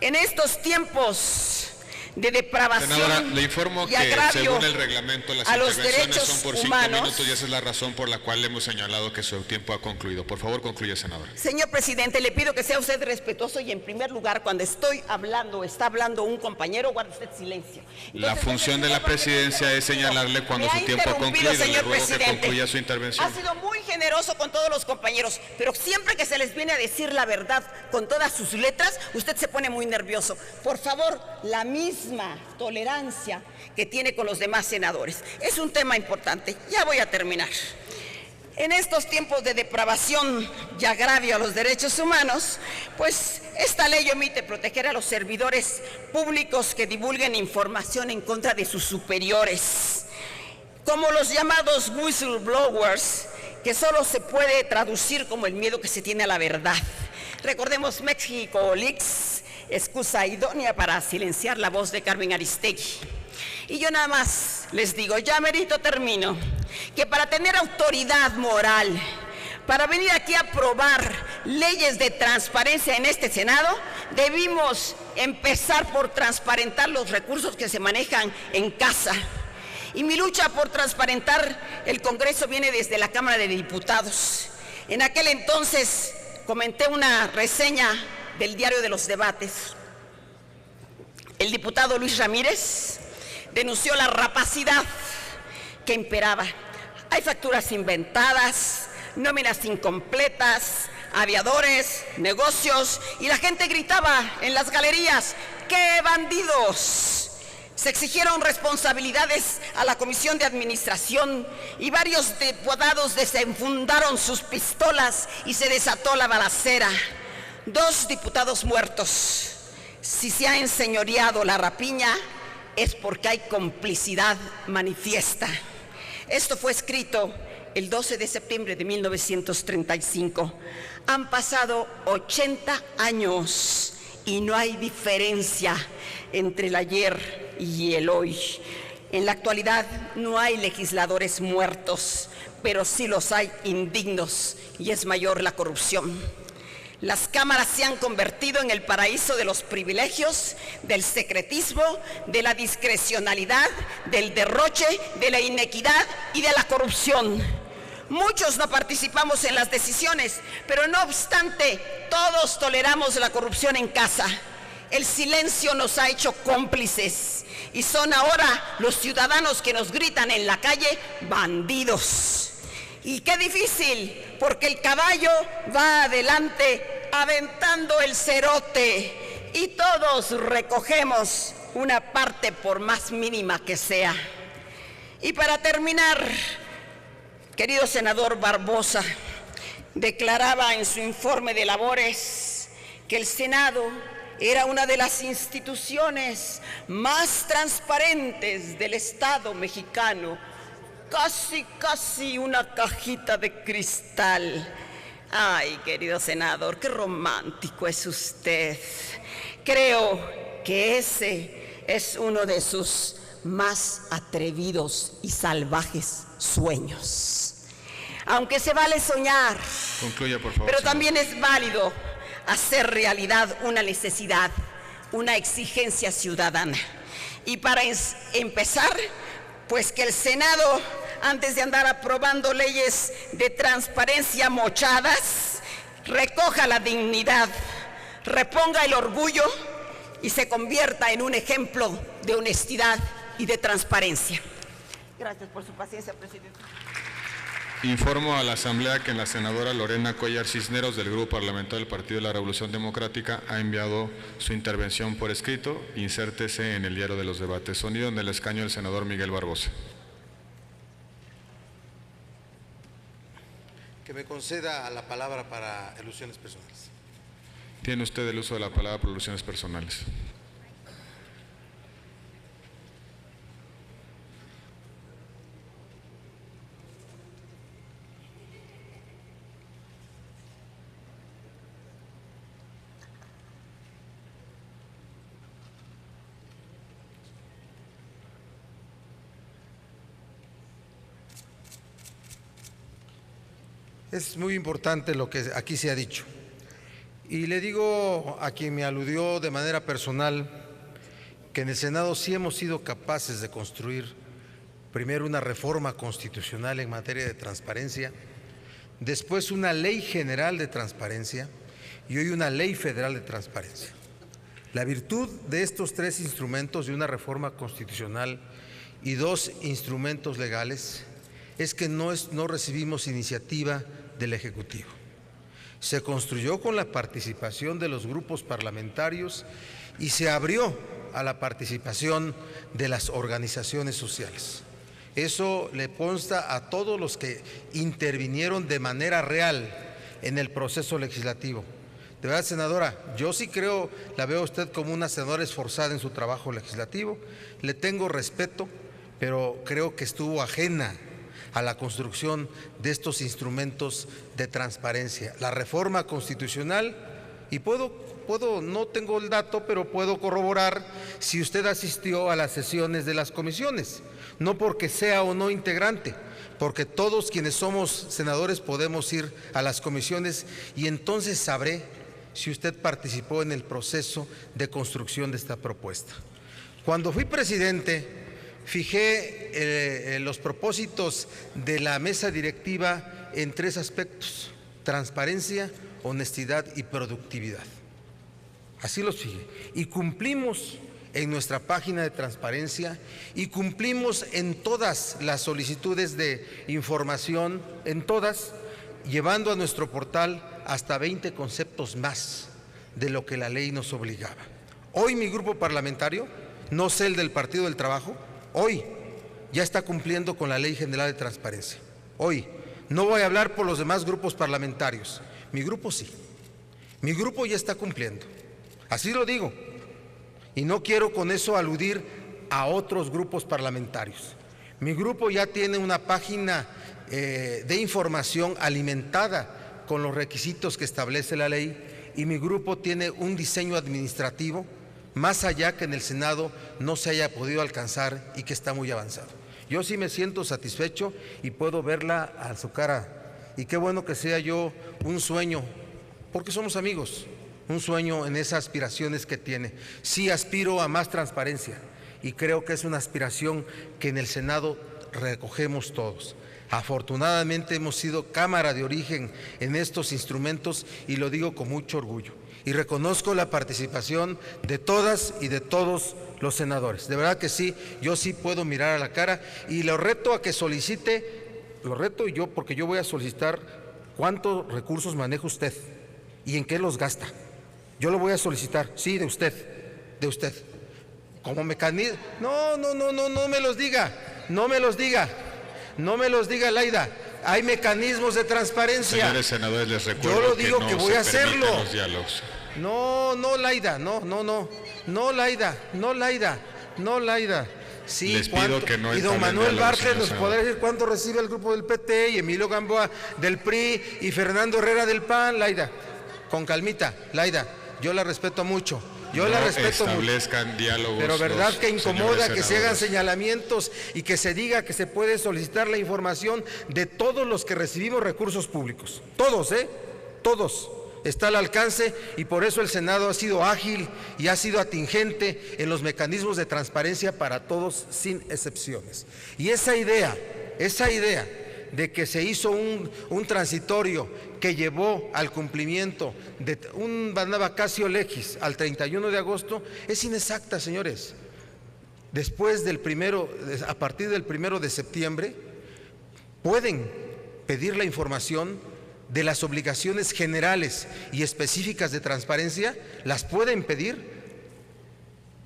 En estos tiempos de depravación, senadora, le informo que según el reglamento las intervenciones son por 5 minutos y esa es la razón por la cual le hemos señalado que su tiempo ha concluido. Por favor, concluya, senadora. Señor presidente, le pido que sea usted respetuoso y en primer lugar, cuando estoy hablando, está hablando un compañero, guarde usted silencio. Entonces, la función de la presidencia es señalarle cuando su tiempo ha concluido. Le ruego que concluya su intervención. Ha sido muy generoso con todos los compañeros, pero siempre que se les viene a decir la verdad con todas sus letras, usted se pone muy nervioso. Por favor, la misma tolerancia que tiene con los demás senadores. Es un tema importante. Ya voy a terminar. En estos tiempos de depravación y agravio a los derechos humanos, pues esta ley omite proteger a los servidores públicos que divulguen información en contra de sus superiores, como los llamados whistleblowers, que solo se puede traducir como el miedo que se tiene a la verdad. Recordemos México Leaks, excusa idónea para silenciar la voz de Carmen Aristegui. Y yo nada más les digo, ya merito termino, que para tener autoridad moral, para venir aquí a aprobar leyes de transparencia en este Senado, debimos empezar por transparentar los recursos que se manejan en casa. Y mi lucha por transparentar el Congreso viene desde la Cámara de Diputados. En aquel entonces comenté una reseña del Diario de los Debates. El diputado Luis Ramírez denunció la rapacidad que imperaba. Hay facturas inventadas, nóminas incompletas, aviadores, negocios, y la gente gritaba en las galerías: ¡qué bandidos! Se exigieron responsabilidades a la Comisión de Administración y varios diputados desenfundaron sus pistolas y se desató la balacera. 2 diputados muertos. Si se ha enseñoreado la rapiña, es porque hay complicidad manifiesta. Esto fue escrito el 12 de septiembre de 1935. Han pasado 80 años y no hay diferencia entre el ayer y el hoy. En la actualidad no hay legisladores muertos, pero sí los hay indignos y es mayor la corrupción. Las cámaras se han convertido en el paraíso de los privilegios, del secretismo, de la discrecionalidad, del derroche, de la inequidad y de la corrupción. Muchos no participamos en las decisiones, pero no obstante, todos toleramos la corrupción en casa. El silencio nos ha hecho cómplices y son ahora los ciudadanos que nos gritan en la calle: bandidos. Y qué difícil, porque el caballo va adelante aventando el cerote y todos recogemos una parte por más mínima que sea. Y para terminar, querido senador Barbosa, declaraba en su informe de labores que el Senado era una de las instituciones más transparentes del Estado mexicano. Casi una cajita de cristal. Ay, querido senador, qué romántico es usted. Creo que ese es uno de sus más atrevidos y salvajes sueños. Aunque se vale soñar, concluya, por favor, pero senador. también es válido hacer realidad una necesidad, una exigencia ciudadana. Y para empezar, pues que el Senado, antes de andar aprobando leyes de transparencia mochadas, recoja la dignidad, reponga el orgullo y se convierta en un ejemplo de honestidad y de transparencia. Gracias por su paciencia, presidente. Informo a la Asamblea que la senadora Lorena Cuellar Cisneros, del Grupo Parlamentario del Partido de la Revolución Democrática, ha enviado su intervención por escrito. Insértese en el diario de los debates. Sonido en el escaño del senador Miguel Barbosa. Que me conceda la palabra para alusiones personales. Tiene usted el uso de la palabra por alusiones personales. Es muy importante lo que aquí se ha dicho. Y le digo a quien me aludió de manera personal que en el Senado sí hemos sido capaces de construir primero una reforma constitucional en materia de transparencia, después una ley general de transparencia y hoy una ley federal de transparencia. La virtud de estos 3 instrumentos, de una reforma constitucional y 2 instrumentos legales, es que no recibimos iniciativa del Ejecutivo. Se construyó con la participación de los grupos parlamentarios y se abrió a la participación de las organizaciones sociales. Eso le consta a todos los que intervinieron de manera real en el proceso legislativo. De verdad, senadora, yo sí creo, la veo a usted como una senadora esforzada en su trabajo legislativo, le tengo respeto, pero creo que estuvo ajena a la construcción de estos instrumentos de transparencia. La reforma constitucional, y no tengo el dato, pero puedo corroborar si usted asistió a las sesiones de las comisiones, no porque sea o no integrante, porque todos quienes somos senadores podemos ir a las comisiones y entonces sabré si usted participó en el proceso de construcción de esta propuesta. Cuando fui presidente, fijé los propósitos de la mesa directiva en 3 aspectos: transparencia, honestidad y productividad. Así los fijé. Y cumplimos en nuestra página de transparencia y cumplimos en todas las solicitudes de información, en todas, llevando a nuestro portal hasta 20 conceptos más de lo que la ley nos obligaba. Hoy mi grupo parlamentario, no sé el del Partido del Trabajo, hoy ya está cumpliendo con la Ley General de Transparencia. Hoy, no voy a hablar por los demás grupos parlamentarios, mi grupo sí. Mi grupo ya está cumpliendo, así lo digo, y no quiero con eso aludir a otros grupos parlamentarios. Mi grupo ya tiene una página de información alimentada con los requisitos que establece la ley, y mi grupo tiene un diseño administrativo más allá que en el Senado no se haya podido alcanzar y que está muy avanzado. Yo sí me siento satisfecho y puedo verla a su cara, y qué bueno que sea yo un sueño, porque somos amigos, un sueño en esas aspiraciones que tiene. Sí aspiro a más transparencia y creo que es una aspiración que en el Senado recogemos todos. Afortunadamente hemos sido cámara de origen en estos instrumentos y lo digo con mucho orgullo. Y reconozco la participación de todas y de todos los senadores. De verdad que sí, yo sí puedo mirar a la cara y lo reto a que solicite, lo reto yo porque yo voy a solicitar cuántos recursos maneja usted y en qué los gasta. Yo lo voy a solicitar, sí, de usted. Como mecanismo. No me los diga, no me los diga, Laida. Hay mecanismos de transparencia. Señores senadores, les recuerdo yo lo digo que no voy a se permiten hacerlo. los diálogos. No, Laida, no, Laida. Sí, les pido que no y don entablen Manuel diálogos, Bartlett nos señor podrá senador. decir cuánto recibe el grupo del PT, y Emilio Gamboa del PRI, y Fernando Herrera del PAN, Laida. Con calmita, Laida, yo la respeto mucho. Yo la respeto mucho. Establezcan diálogos. Pero verdad los que incomoda señores que se hagan senadores. señalamientos y que se diga que se puede solicitar la información de todos los que recibimos recursos públicos. Todos, todos. Está al alcance y por eso el Senado ha sido ágil y ha sido atingente en los mecanismos de transparencia para todos sin excepciones. Y esa idea de que se hizo un transitorio que llevó al cumplimiento de un vacatio legis al 31 de agosto es inexacta, señores. A partir del 1 de septiembre, pueden pedir la información de las obligaciones generales y específicas de transparencia, las pueden pedir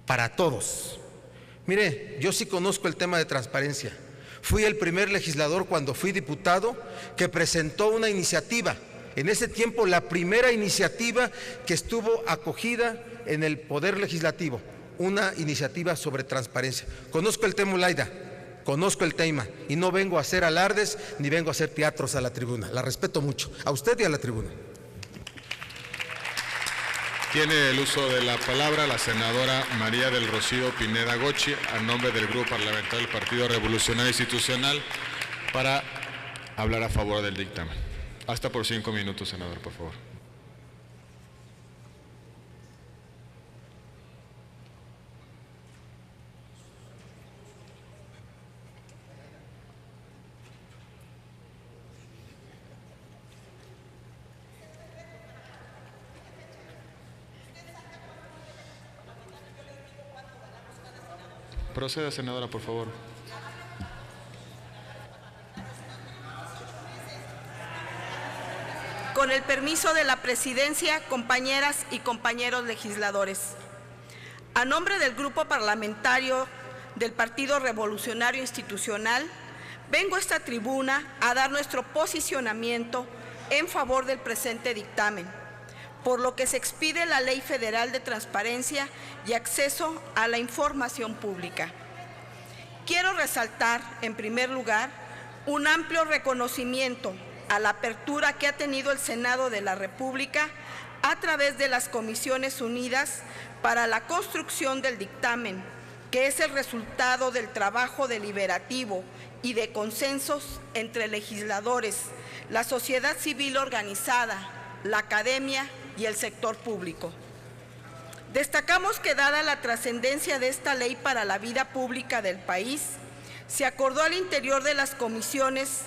para todos. Mire, yo sí conozco el tema de transparencia. Fui el primer legislador cuando fui diputado que presentó una iniciativa. En ese tiempo, la primera iniciativa que estuvo acogida en el Poder Legislativo, una iniciativa sobre transparencia. Conozco el tema, Laida, conozco el tema y no vengo a hacer alardes ni vengo a hacer teatros a la tribuna. La respeto mucho, a usted y a la tribuna. Tiene el uso de la palabra la senadora María del Rocío Pineda Gochi, a nombre del Grupo Parlamentario del Partido Revolucionario Institucional, para hablar a favor del dictamen. Hasta por 5 minutos, senador, por favor. Proceda, senadora, por favor. Con el permiso de la presidencia, compañeras y compañeros legisladores, a nombre del Grupo Parlamentario del Partido Revolucionario Institucional, vengo a esta tribuna a dar nuestro posicionamiento en favor del presente dictamen, por lo que se expide la Ley Federal de Transparencia y Acceso a la Información Pública. Quiero resaltar, en primer lugar, un amplio reconocimiento a la apertura que ha tenido el Senado de la República a través de las Comisiones Unidas para la construcción del dictamen, que es el resultado del trabajo deliberativo y de consensos entre legisladores, la sociedad civil organizada, la academia y el sector público. Destacamos que, dada la trascendencia de esta ley para la vida pública del país, se acordó al interior de las comisiones